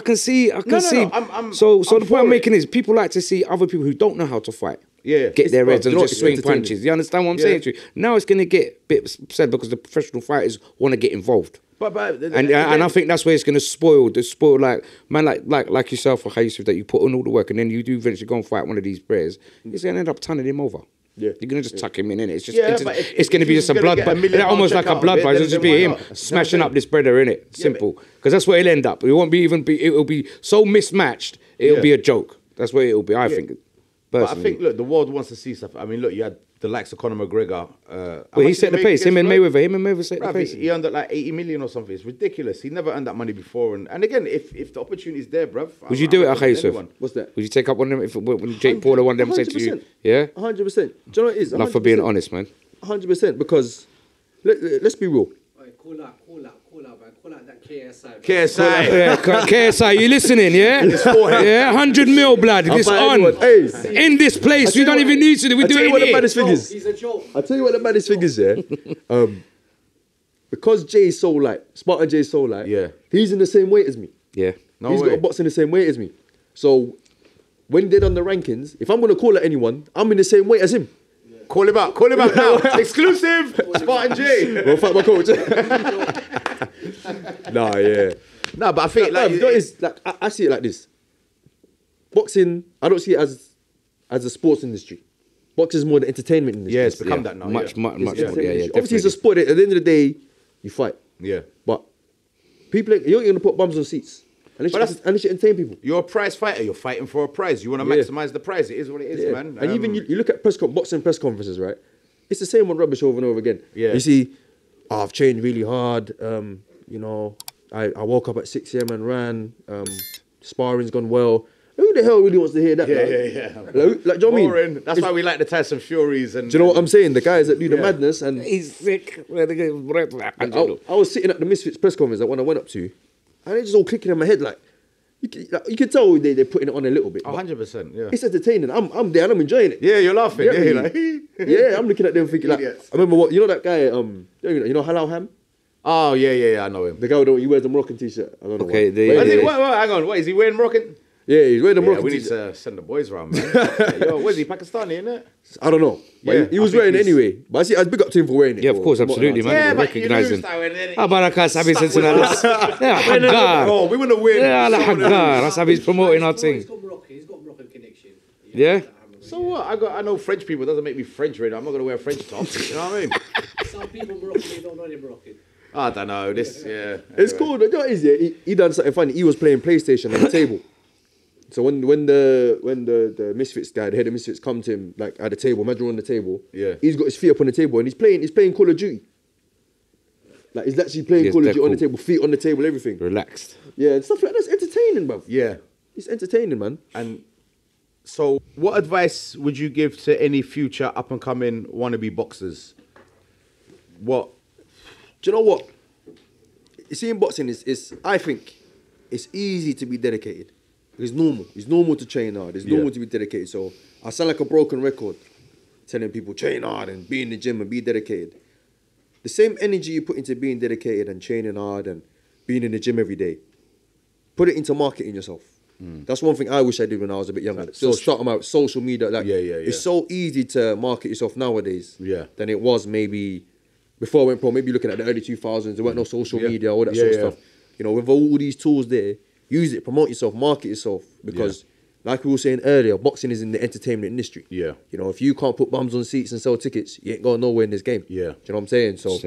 can see. So the point I'm making is people like to see other people who don't know how to fight. Yeah, get their heads and just swing punches. You understand what I'm saying to you? Now it's going to get a bit sad because the professional fighters want to get involved. But and I think that's where it's going to spoil like man like yourself or Youssef, that you put in all the work and then you do eventually go and fight one of these players. It's going to end up turning him over. Yeah. You're going to just tuck him in, innit? It's just, it's going to be just a blood, almost like a blood fight. It'll just be him smashing up this brother, innit? Simple. Because that's where it'll end up. It won't be it'll be so mismatched, it'll be a joke. That's what it'll be, I think. But I think, look, the world wants to see stuff. I mean, look, you had the likes of Conor McGregor. Well, he set the pace. Him and Mayweather set the pace. He earned like 80 million or something. It's ridiculous. He never earned that money before. And again, if the opportunity's there, bruv. Would you do it, Youssef? What's that? Would you take up one of them when Jake Paul or one of them said to you? Yeah? 100%. Do you know what it is? Not for being honest, man. 100%, because let's be real. Call out, man. Call out that KSI. KSI. Yeah, KSI, you listening, yeah? Yeah, 100 mil, blood. It's on. Hey. In this place, we don't even need to. We do it what the here. baddest thing is. He's a joke. I'll tell you what the baddest thing is, yeah? Because Jay's so light, Spartan Jay's so light, he's in the same weight as me. Yeah. He's got a box in the same weight as me. So when they're done the rankings, if I'm going to call out anyone, I'm in the same weight as him. Call him out now. Exclusive. Spartan J. Well, fuck my coach. Nah, yeah. No, but I think I see it like this. Boxing, I don't see it as a sports industry. Boxing is more the entertainment industry. Yeah, it's become that now. Much more. Yeah, obviously, it's a sport. At the end of the day, you fight. Yeah. But people, you're going to put bums on seats. Unless you entertain people. You're a prize fighter. You're fighting for a prize. You want to maximize the prize. It is what it is, man. And even you look at boxing press conferences, right? It's the same one rubbish over and over again. Yeah. You see, I've trained really hard. You know, I woke up at 6 a.m. and ran. Sparring's gone well. Who the hell really wants to hear that? Yeah. Like, do you know what I mean? That's why we like the Tyson Furies. And do you know what I'm saying? The guys that do the madness and he's sick. I was sitting at the Misfits press conference that one I went up to, and it's just all clicking in my head like. You can tell they're putting it on a little bit. 100%, yeah. It's entertaining. I'm there and I'm enjoying it. Yeah, you're laughing. Yeah, you're like, yeah, I'm looking at them thinking like, I remember you know that guy, you know Halal Ham? Oh, yeah, I know him. The guy he wears the Moroccan t-shirt. I don't know okay, hang on, what, is he wearing Moroccan? Yeah, he's wearing the Moroccan t-shirt. We need to send the boys around, man. Yo, where's he, Pakistani, isn't it? I don't know. But he was wearing it anyway. But I see, I was big up to him for wearing it. Yeah, of course, absolutely, man. Yeah, recognizing. Baraka Sabi says yeah, Hagar. Oh, we want to win. Yeah, Hagar. That's how he's promoting our thing. He's got Moroccan connection. Yeah? So what? I know French people. It doesn't make me French, really. I'm not going to wear a French top. You know what I mean? Some people Moroccan, they don't know they're Moroccan. I don't know. It's cool. You know what it is, he done something funny. He was playing PlayStation on the table. So when the Misfits guy, the head of Misfits, come to him like at the table, imagine on the table, he's got his feet up on the table and he's playing Call of Duty. Like he's actually playing Call of Duty on the table, feet on the table, everything. Relaxed. Yeah, and stuff like that's entertaining, bruv. Yeah. It's entertaining, man. And so what advice would you give to any future up and coming wannabe boxers? What? Do you know what? You see, in boxing, I think it's easy to be dedicated. It's normal. It's normal to train hard. It's normal to be dedicated. So I sound like a broken record telling people train hard and be in the gym and be dedicated. The same energy you put into being dedicated and training hard and being in the gym every day, put it into marketing yourself. That's one thing I wish I did when I was a bit younger. Still starting out social media. Like, it's so easy to market yourself nowadays than it was maybe before I went pro. Maybe looking at the early 2000s, there weren't no social media, all that sort of stuff. You know, with all these tools there, use it, promote yourself, market yourself. Because, like we were saying earlier, boxing is in the entertainment industry. You know, if you can't put bums on seats and sell tickets, you ain't going nowhere in this game. Do you know what I'm saying? So,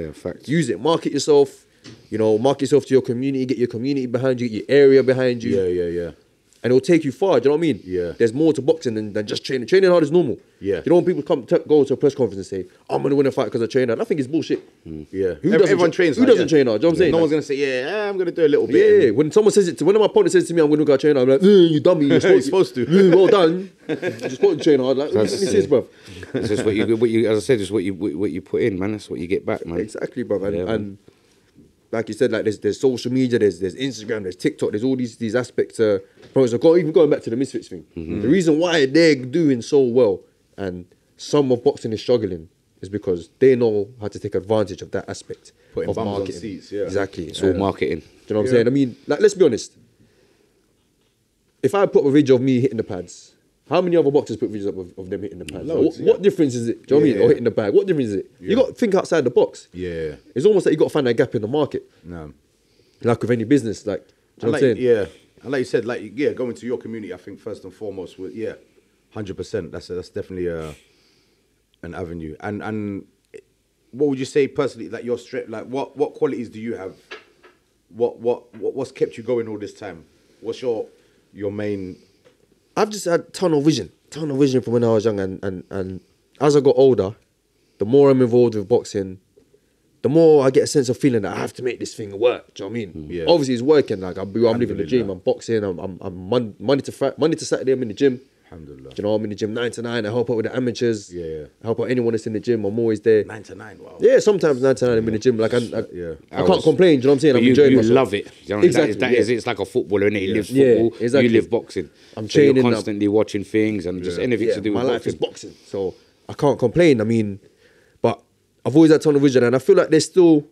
use it, market yourself. You know, market yourself to your community, get your community behind you, get your area behind you. And it'll take you far, do you know what I mean? There's more to boxing than just training. Training hard is normal. You know when people go to a press conference and say, I'm going to win a fight because I train hard. I think it's bullshit. Everyone trains hard. Who doesn't train hard? Do you know what I'm saying? No one's going to say, I'm going to do a little bit. Yeah, when someone says it, when my opponent says to me, I'm going to go train hard, I'm like, you dummy. You're supposed to. Well done. You're supposed to train hard. Like, this is, bruv. It's just what you, as I said, it's what you put in, man. That's what you get back, man. Exactly, bruv. And like you said, like there's social media, there's Instagram, there's TikTok, there's all these aspects. Even going back to the Misfits thing, the reason why they're doing so well and some of boxing is struggling is because they know how to take advantage of that aspect of marketing. On seats, Exactly, it's all marketing. Do you know what I'm saying? I mean, like, let's be honest. If I put a video of me hitting the pads, how many other boxers put videos up of them hitting the pads? Loads, what difference is it? Do you know what I mean? Or hitting the bag? What difference is it? You got to think outside the box. It's almost like you got to find that gap in the market. Like with any business, like, do you know what I'm saying? And like you said, going to your community, I think first and foremost, 100%. That's definitely an avenue. And what would you say personally, like your strength, like what qualities do you have? What's kept you going all this time? What's your main? I've just had tunnel vision from when I was young, and as I got older, the more I'm involved with boxing, the more I get a sense of feeling that I have to make this thing work. Do you know what I mean? Obviously, it's working. Like I'm living the dream. I'm boxing. I'm Monday to Saturday. I'm in the gym. Alhamdulillah. You know, I'm in the gym 9 to 9. I help out with the amateurs. I help out anyone that's in the gym. I'm always there. 9 to 9. Wow. Yeah, sometimes 9 to 9 I'm in the gym. Like I can't complain. Do you know what I'm saying? I'm enjoying myself. You love it. You know, exactly. That is it. It's like a footballer, innit? He lives football. Exactly. You live boxing. I'm training. You're constantly watching things and just anything to do with boxing. My life is boxing, so I can't complain. I mean, but I've always had tunnel vision, and I feel like there's still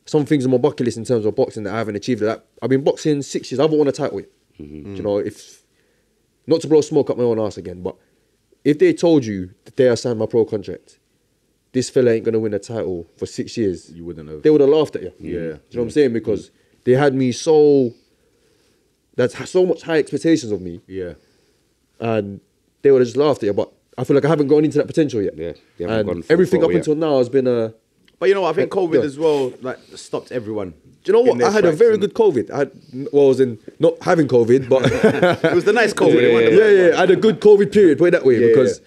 some things on my bucket list in terms of boxing that I haven't achieved. Like, I've been boxing 6 years. I haven't won a title yet. You know, not to blow smoke up my own ass again, but if they told you the day I signed my pro contract, this fella ain't gonna win a title for 6 years, you wouldn't have. They would have laughed at you. Do you know what I'm saying? Because they had me that's so much high expectations of me. And they would have just laughed at you. But I feel like I haven't gone into that potential yet. And everything up until now has been a. But you know what? I think COVID as well, like, stopped everyone. Do you know what? I had a very good COVID. I was in not having COVID, but it was the nice COVID. I had a good COVID period. Put it that way, because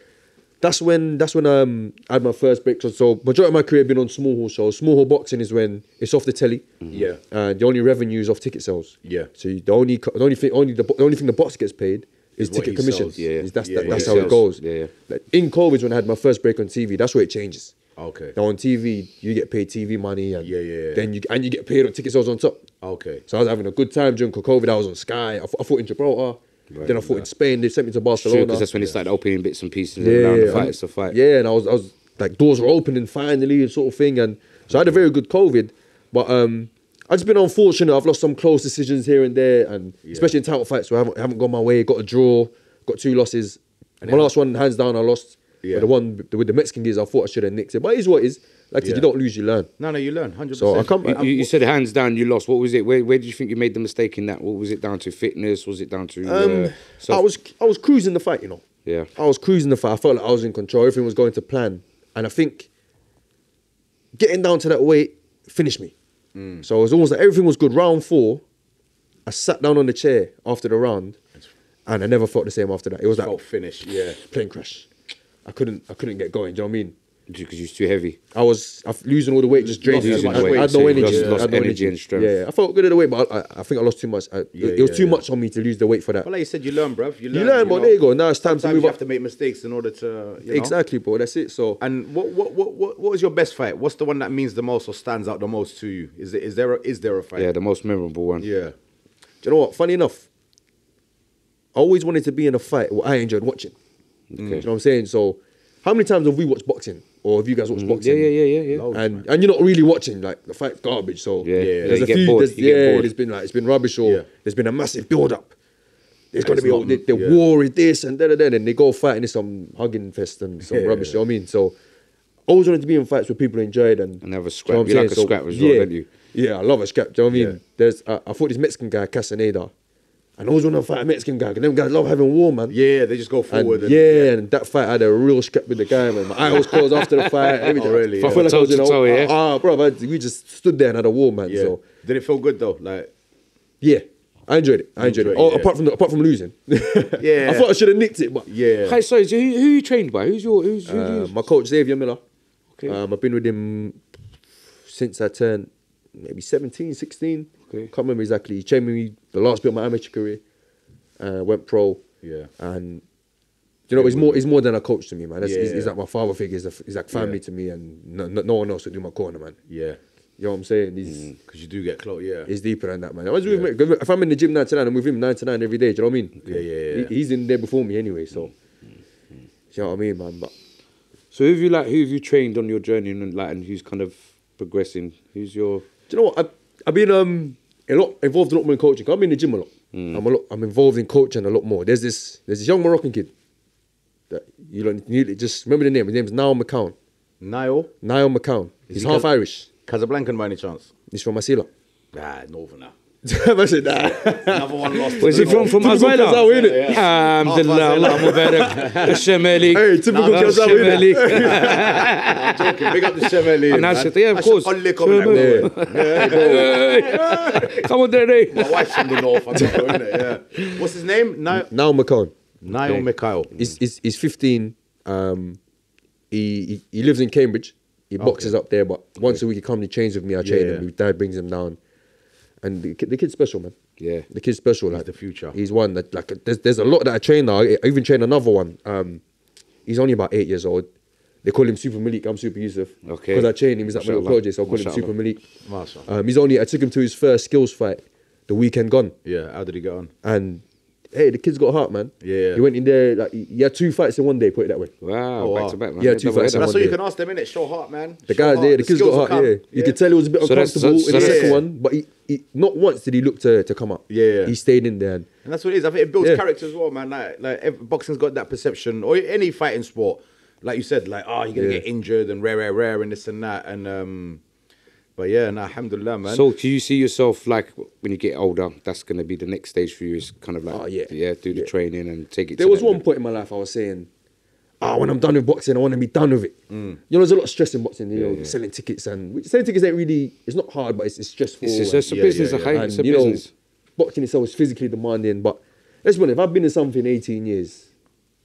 that's when I had my first break. So majority of my career been on small hall shows. Small hall boxing is when it's off the telly. And the only revenue is off ticket sales. So the only thing the box gets paid is ticket commissions. That's how it goes. Like, in COVID, when I had my first break on TV, that's where it changes. Now on TV, you get paid TV money, and then you get paid on ticket sales on top. So I was having a good time during COVID. I was on Sky. I fought in Gibraltar. Then I fought in Spain. They sent me to Barcelona. Because that's when they started opening bits and pieces around the fighters to fight. And I was like, doors were opening finally, sort of thing. And so I had a very good COVID, but I've just been unfortunate. I've lost some close decisions here and there, and especially in title fights where I haven't gone my way. Got a draw, got 2 losses. My last one, hands down, I lost. But the one with the Mexican gears, I thought I should have nicked it. But it is what it is. Like, you don't lose, you learn. No, you learn, 100%. So you said hands down, you lost. What was it? Where did you think you made the mistake in that? What was it down to? Fitness? Was it down to? I was cruising the fight, you know. I was cruising the fight. I felt like I was in control. Everything was going to plan, and I think getting down to that weight finished me. So it was almost like everything was good. Round 4, I sat down on the chair after the round, and I never felt the same after that. It was like finish, plane crash. I couldn't get going. Do you know what I mean? Because you're too heavy. I was losing all the weight, just drained. I had no energy. Lost energy and strength. I felt good at the weight, but I think I lost too much. It was too much on me to lose the weight for that. Well, like you said, you learn, bruv. You learn, but there you go. Now it's time to move up. You have to make mistakes in order to. Exactly, bro. That's it. So. And what was your best fight? What's the one that means the most or stands out the most to you? Is there a fight? Yeah, the most memorable one. Yeah. Do you know what? Funny enough, I always wanted to be in a fight what I enjoyed watching. Do you know what I'm saying? So, how many times have we watched boxing? Or have you guys watched boxing? Yeah. And you're not really watching, like, the fight's garbage. So there's a few, there's been rubbish, or there's been a massive build up. there's going to be all the war is this and da-da-da, and they go fighting in some hugging fest and some rubbish, you know what I mean? So I always wanted to be in fights where people enjoyed and have a scrap. You like a scrap as well, don't you? Yeah, I love a scrap, do you know what I mean? There's, I thought this Mexican guy, Castaneda, and I always want to fight a Mexican guy, because them guys love having war, man. Yeah, they just go forward. And that fight, I had a real scrap with the guy, man. My eye was closed after the fight. Really? I feel like I was, you know, bro, we just stood there and had a war, man. Yeah. So. Did it feel good, though? Like, yeah, I enjoyed it. Apart from losing. Yeah. I thought I should have nicked it, but... Yeah. Hey, sorry, so who you trained by? Who's my coach, Xavier Miller. Okay. I've been with him since I turned maybe 17, 16. Okay. Can't remember exactly. He trained me the last bit of my amateur career. Went pro. Yeah. And you know, he's more than a coach to me, man. He's like my father figure. He's like family to me, and no one else would do my corner, man. Yeah. You know what I'm saying? Because you do get close, yeah. He's deeper than that, man. If I'm in the gym 9 to 9, I'm with him 9 to 9 every day. Do you know what I mean? Yeah. He's in there before me anyway, so. You know what I mean, man? But So who have you trained on your journey and who's kind of progressing? Who's your... do you know what? I've been involved a lot more in coaching. I'm in the gym a lot. I'm involved in coaching a lot more. There's this young Moroccan kid that you just remember the name. His name's Niall McCown. Niall McCown. He's half Irish. Casablancan by any chance? He's from Masila. Northerner. I said, nah. Another one lost. Where's he from? From Azwela? Alhamdulillah, Allah Mubarak. الشمالي. Hey, typical Kazawi. I'm joking. Big up the Shemeli. Yeah, of course. Come on, there. My wife's from the north. I don't know, innit? What's his name? Niall McCown. Niall McCowl. He's 15. He lives in Cambridge. He boxes up there, but once a week he comes and trains with me. I train him. My dad brings him down. And the kid's special, man. Yeah. The kid's special. He's like, the future. He's one that, like, there's a lot that I train now. I even train another one. He's only about 8 years old. They call him Super Malik. I'm Super Youssef. Okay. Because I train him. He's like my little project, so I call him Super Malik. Mashallah. I took him to his first skills fight the weekend gone. Yeah, how did he get on? And hey, the kid's got heart, man. Yeah. He went in there, like, he had 2 fights in one day, put it that way. Wow, back to back, man. Yeah, 2 fights in one That's day. what you can ask them, innit? Show heart, man. The guy's there, the kid's got heart, yeah. You could tell he was a bit uncomfortable in the second one, but he not once did he look to come up. Yeah. He stayed in there. And that's what it is. I think it builds character as well, man. Like boxing's got that perception, or any fighting sport, like you said, like, you're going to get injured and rare and this and that. And, but yeah, alhamdulillah, man. So do you see yourself, like, when you get older, that's going to be the next stage for you, is kind of like, do the training and take it There was one point in my life I was saying, when I'm done with boxing, I want to be done with it. You know, there's a lot of stress in boxing, you know, selling tickets. And selling tickets ain't really, it's not hard, but it's stressful. It's a business, it's a business. Boxing itself is physically demanding, but let's be honest, if I've been in something 18 years,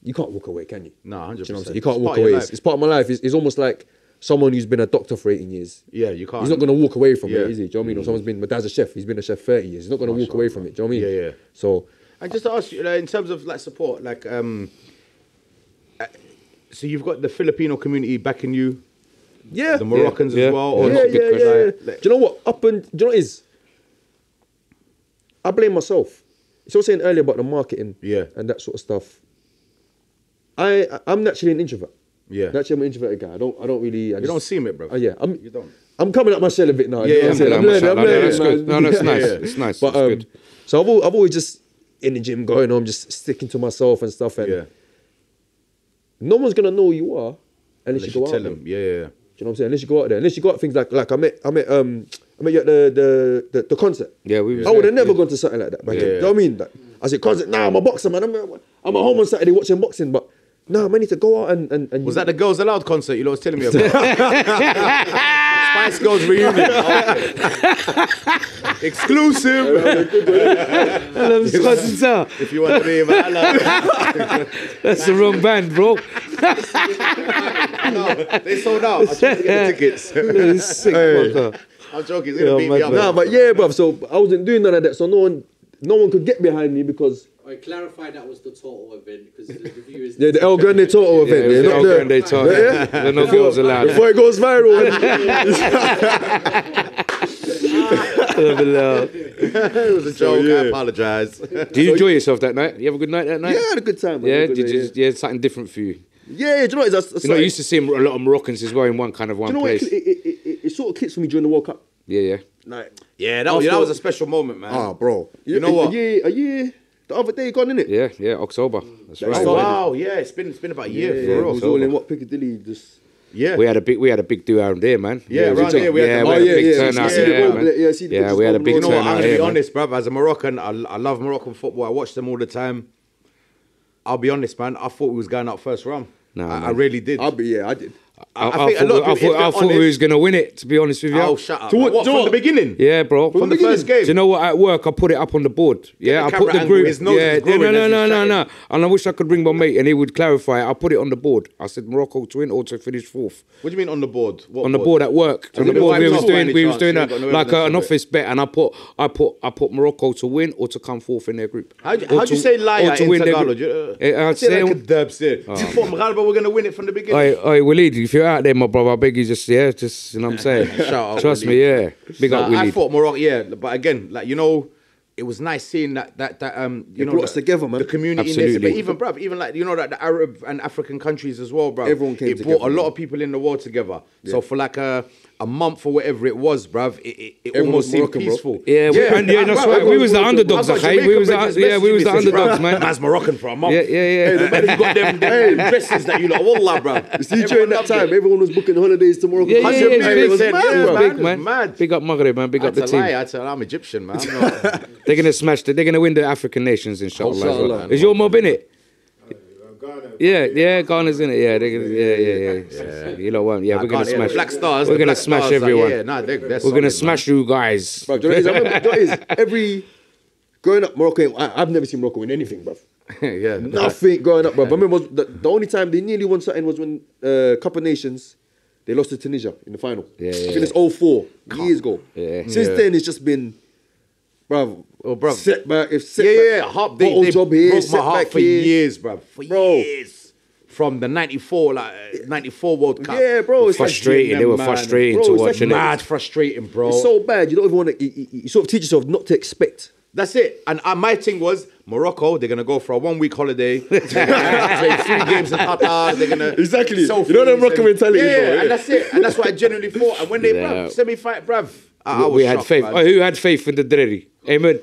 you can't walk away, can you? No, 100%. You know what I'm saying? You can't walk away. It's part of my life. It's almost like someone who's been a doctor for 18 years. Yeah, you can't. He's not going to walk away from it, is he? Do you know what I mean? Or someone's been, my dad's a chef. He's been a chef 30 years. He's not going to walk away from it. Do you know what I mean? Yeah. So, and just to ask you, in terms of like support, like, so you've got the Filipino community backing you, the Moroccans as well. Or not? Do you know what? Do you know what it is? I blame myself. It's what I was saying earlier about the marketing, and that sort of stuff. I'm naturally an introvert. Yeah. Naturally, I'm an introverted guy. I don't really. You don't seem it, bro. Yeah. You don't. I'm coming up my shell a bit now. I'm learning. That's good. No, it's nice. It's nice. But good. So I've always just in the gym going home, just sticking to myself and stuff. And no one's gonna know who you are unless you go out. Tell them. Yeah. Do you know what I'm saying? Unless you go out there. Unless you go out things like I met you at the concert. Yeah, I would have never gone to something like that back then. You know what I mean? Like, I said, concert, I'm a boxer, man. I'm at home on Saturday watching boxing, but I need to go out and was that the Girls Aloud concert you lot was telling me about? Spice Girls reunion. Exclusive. If you want to be that's the wrong band, bro. No, they sold out. I tried to get the tickets. Sick, I'm joking. It's gonna beat me up. Nah, but yeah, bruv. So I wasn't doing none of that. So no one could get behind me because. I clarified that was the total event because the viewers. Yeah, the El Grande Total event. Yeah, El Grande Total. There are no girls allowed. Before it goes viral. It was a joke. I apologise. Did you enjoy yourself that night? You have a good night that night? Yeah, I had a good time. Man. Yeah, something different for you. Yeah, do you know what it is? You're not used to seeing a lot of Moroccans as well in one place. It sort of clicked for me during the World Cup. Yeah. Like, that was a special moment, man. Bro. You know what? A year The other day, gone in it. Yeah, October. That's right. Oh wow, yeah, it's been about a year. Yeah, for it real. was all in Piccadilly, just. Yeah, We had a big do around there, man. Yeah, around here we had we had a big turnout. I see the Yeah, boat, man. yeah, I see the Yeah, pictures we had a coming big on. you know what? turnout I'm gonna here, be man. honest, bruv. As a Moroccan, I love Moroccan football. I watch them all the time. I'll be honest, man. I thought we was going out first round. I really did. I did. I think a lot of people, if I they're thought we honest- was going to win it, to be honest with you. Oh, shut up. To what- What, to from what? the beginning? Yeah, bro. From the first game? Do you know what? At work, I put it up on the board. Yeah, I the put camera the angle, group. his nose is growing no, as he's no. chatting. And I wish I could bring my mate and he would clarify it. I put it on the board. I said Morocco to win or to finish fourth. What do you mean on the board? What On the board at work. On the it board, the we was top by doing any chance? a, You ain't got no like evidence an of it? office bet, and I put Morocco to win or to come fourth in their group. How'd you say liar in Tagalog? I'd Say say. like a dub said. You thought Mughalba were going to win it from the beginning? Oi, Waleed, if you're out there, my brother, I beg you, just you know what I'm saying. Shout out, Trust Waleed. me, yeah. Big up, I Waleed. thought Morocco, yeah, but again, like, you know, it was nice seeing that you know, brought us together, man. The community, Absolutely. but even, bruv, even like, you know, like the Arab and African countries as well, bruv. Everyone came It together, brought a lot man. of people in the world together. So for like a month or whatever it was, bruv, it Everyone almost was seemed Moroccan, bro. peaceful. Yeah, that's right. We was the underdogs, okay? We was the underdogs, man. Man's Moroccan for a month. Yeah. You got them dresses that you like, wallah, bruv. See, during that time, everyone was booking holidays to Morocco. Yeah, It was big, mad, yeah, bro. man. big, man. Mad. Big up Maghreb, man. Big up the That's a team. lie. I tell you, I'm Egyptian, man. I'm not. They're gonna smash. They're gonna win the African nations, inshallah. as well. Inshallah. Is your mob in it? Ghana. Yeah, Ghana's in it. Yeah, yeah. You know what? Yeah, we're gonna Ghana, smash. Black Stars. We're the gonna Black smash Stars, everyone. Yeah, nah, they're We're gonna solid, smash you guys. Bro, do you know what it is? I remember, do you know what it is? Growing up, Morocco, I've never seen Morocco win anything, bro. man. Yeah, Nothing growing up, bro. I remember the only time they nearly won something was when Cup of Nations, they lost to Tunisia in the final. Yeah, I think it's 04, years ago. Yeah. Since then, it's just been, bro, bruv. setback. If yeah. They job here, broke my heart setback for here. years, bruv. For Bro. years. From the 94 World Cup. Yeah, bro. It's Frustrating. They were frustrating Bro, to it's watch. like innit? Mad frustrating, bro. It's so bad. You don't even want to. You sort of teach yourself not to expect. That's it. And my thing was, Morocco, they're going to go for a 1 week holiday. They're gonna play 3 games in Qatar. They're going to... Exactly. You know the Moroccan mentality, Yeah, bro, yeah. and that's it. And that's what I genuinely thought. And when they, Yeah. bruv, semi-fight, bruv, I was We had shocked, faith. man. Oh, who had faith in the Dreri? Amen.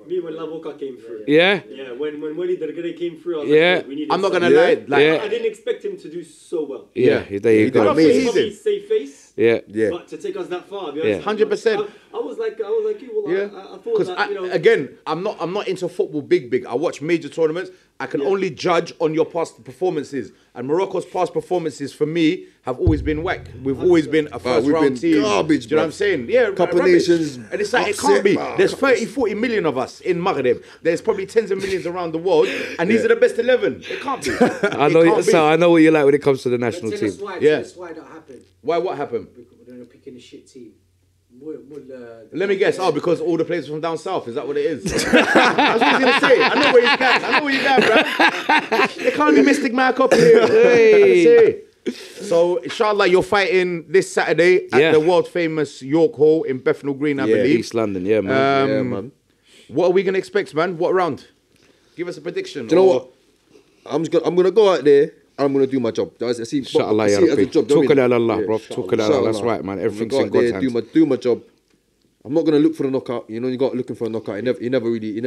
Me when Lavoka came through. Yeah. Yeah, when Wally Dergare came through, I was Yeah. like, we need I'm not going to Yeah. lie. Like, Yeah. I didn't expect him to do so well. Yeah. There you I go. don't think Amazing. he Probably did. save face. Yeah. Yeah. But to take us that far, I'll be Yeah. honest, 100%. I was like you. Well, Yeah, I thought because that, you know, again, I'm not into football big. I watch major tournaments. I can only judge on your past performances, and Morocco's past performances for me have always been whack. We've always been a first we've round been team. garbage, Do you know what bruv. I'm saying? Yeah, Cup of rubbish. Nations, and it's like it upset, can't be. bruv. There's 30-40 million of us in Maghreb. There's probably tens of millions around the world, and these are the best 11. It can't be. I know what you like when it comes to the national Tell team. us why. Yeah. Tell us why that happened. Why? What happened? Because they're picking a shit team. Let me guess. Oh, because all the players from down south. Is that what it is? That's what I was gonna say. I know where you going, bro. They can't be Mystic Mac up here. Hey. So, inshallah, you're fighting this Saturday at Yeah. the world famous York Hall in Bethnal Green, I believe. East London, yeah, man. Yeah, man. What are we gonna expect, man? What round? Give us a prediction. Do you know what? I'm gonna go out there. I'm gonna do my job. I see Inshallah, I see it as a job. Talk Inshallah. Allah, bro. Talk Allah. That's right, man. Everything's in God's hands. Do my job. I'm not gonna look for the knockout. You know, you got looking for a knockout. He never really Yeah,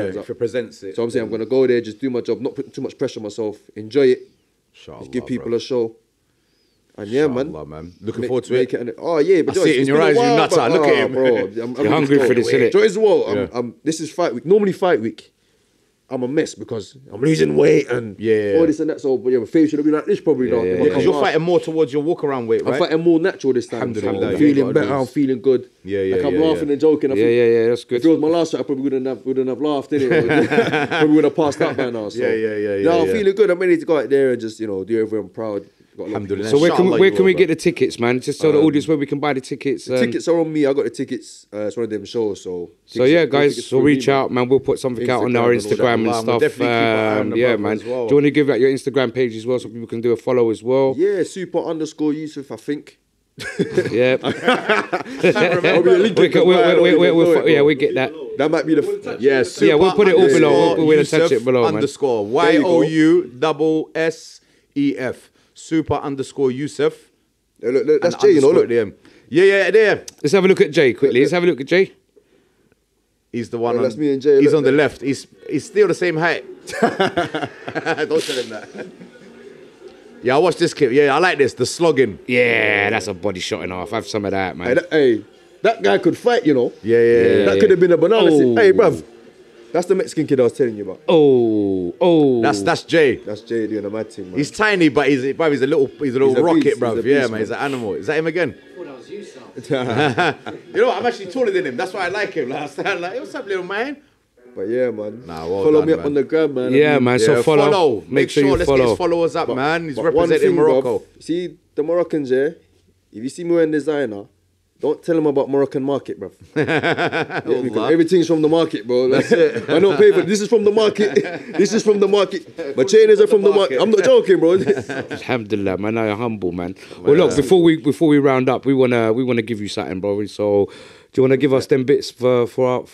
turns up. if it presents it. So I'm saying I'm gonna go there, just do my job, not put too much pressure on myself, enjoy it, Inshallah, just give people bro. a show. And yeah, man. Inshallah, man. Looking forward to it. Oh yeah, but I see it in your eyes, you nutter. Look at him. bro. You're hungry for this, innit? So as well, this is fight week. Normally fight week, I'm a mess because I'm losing weight and all this and that. So, but yeah, my face should have been like this probably now. yeah, Because you're fighting more towards your walk around weight, right? I'm fighting more natural this time. So Alhamdulillah, I'm you feeling gotta better. do I'm this. feeling good. Yeah, Like I'm laughing and joking. I think Yeah, that's if good. it was my last fight, I probably wouldn't have laughed innit? Probably would have passed out by now. So. Yeah, No, I'm feeling good. I'm ready to go out there and just do everyone proud. Alhamdulillah. So where Inshallah, can you we will, get the tickets, man? Just tell the audience where we can buy the tickets. Tickets are on me. I got the tickets. It's one of them shows. So Yeah, tickets guys, so through reach me, man. out, man. We'll put something out on our Instagram and all that. Instagram and We'll stuff. definitely keep our eye on the Yeah, brother man. as well. Do you want to give out your Instagram page as well so people can do a follow as well? Yeah, super_Youssef, I think. Yeah. I'll be a link in the bio, Yeah, we get that. That might be the. Yeah, Yeah, we'll put it all below. We'll attach it below, man. _Youssef There you go. YOUSSEF _Youssef. Look, that's and Jay, you know. underscore Look. at the end. Yeah, there. Let's have a look at Jay quickly. Let's have a look at Jay. He's the one. Oh, that's me and Jay. He's Look, on the left. He's still the same height. Don't tell him that. Yeah, I watched this clip. Yeah, I like this. The slogging. Yeah, that's a body shot and off. Have some of that, man. Hey, that guy could fight, you know. Yeah. That could have been a banana. Oh. Hey, bruv. That's the Mexican kid I was telling you about. Oh. That's Jay. That's Jay doing a mad thing, man. He's tiny, but he's a little a rocket, beast, bruv. he's a Yeah, beast, man. He's an animal. Is that him again? I thought that was you, Sal. You know what? I'm actually taller than him. That's why I like him. Like, I stand like, hey, what's up, little man? But yeah, man. Nah, well follow done, me up man. on the gram, man. Yeah, man. So follow. Make sure you let's follow. get his followers up, man. He's But one representing thing, Morocco. bruv, see, the Moroccans, yeah, if you see me wearing designer, don't tell them about Moroccan market, bruv. Because everything's from the market, bro. That's it. I don't pay for it. This is from the market. This is from the market. My chains are from the market. I'm not joking, bro. Alhamdulillah, man. You're humble, man. Well, look, before we round up, we wanna give you something, bro. So, do you wanna give us them bits for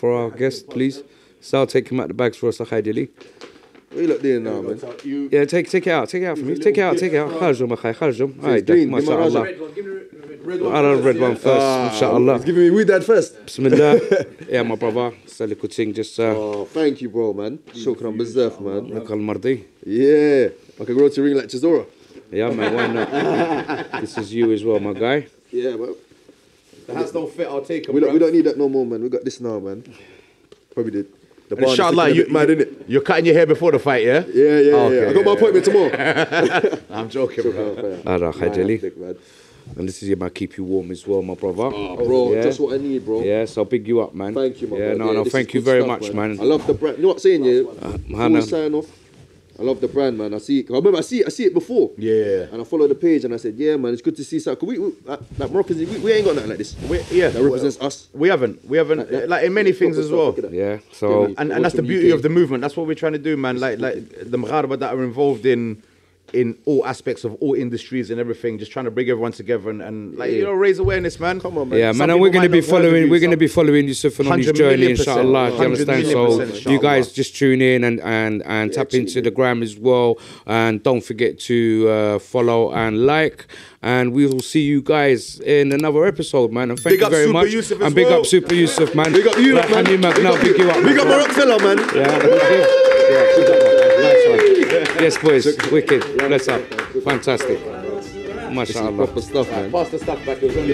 our guest, please? Sal, take him out the bags for us, ideally. What you look doing now, man? Yeah, take it out for me. Take it out. Kharjum, akhay, kharjum. It's green. Give me a Mashallah. Red one, give me the red one. I'll have red one first, inshallah. He's giving me weed dad first. Bismillah. Yeah, my brother. Saliku ting, just Oh, thank you, bro, man. Shukran bezaf, man. Uncle Mardi. Yeah. I can grow to ring like Chisora. Yeah, man, why not? This is you as well, my guy. Yeah, bro. The hats don't fit. I'll take them. We don't need that no more, man. We got this now, man. Probably did. The bar Inshallah, is mad, innit? you're cutting your hair before the fight, yeah? Yeah. Okay, I got my appointment tomorrow. I'm joking, bro. Alright, Khajali. Man. And this is might keep you warm as well, my brother. Bro, Yeah. just what I need, bro. Yeah, so big you up, man. Thank you, man. Yeah, no, this thank is you good very stuff, much, man. I love the brand. You know what I'm saying, yeah? Before Hannah. we sign off, I love the brand, man. I see it. I remember I see it before. Yeah. And I followed the page and I said, yeah, man, it's good to see something. We like Moroccans, we ain't got nothing like this. That represents us. We haven't, like in many things as well. Yeah, so Yeah, And that's the beauty of the movement. That's what we're trying to do, man. Like the Maghraba that are involved in all aspects of all industries and everything, just trying to bring everyone together and raise awareness, man. Come on, man. yeah, Some man, and people we're gonna might be not have following. views, We're gonna some- be following Youssef on his 100 journey, million %, inshallah. You 100 understand? million So %, you guys inshallah. just tune in and tap into the gram as well, and don't forget to follow and like. And we will see you guys in another episode, man. And thank Big you up very Super much. Youssef as And big well. up Super Youssef, man. Big up you, Like, man. Hanny Mac, now big you up. Big up Marocafella, man. Yeah, nice one. Yes, boys, wicked. Bless up. Fantastic. MashaAllah. Proper stuff, man. Pass the stuff back. It was only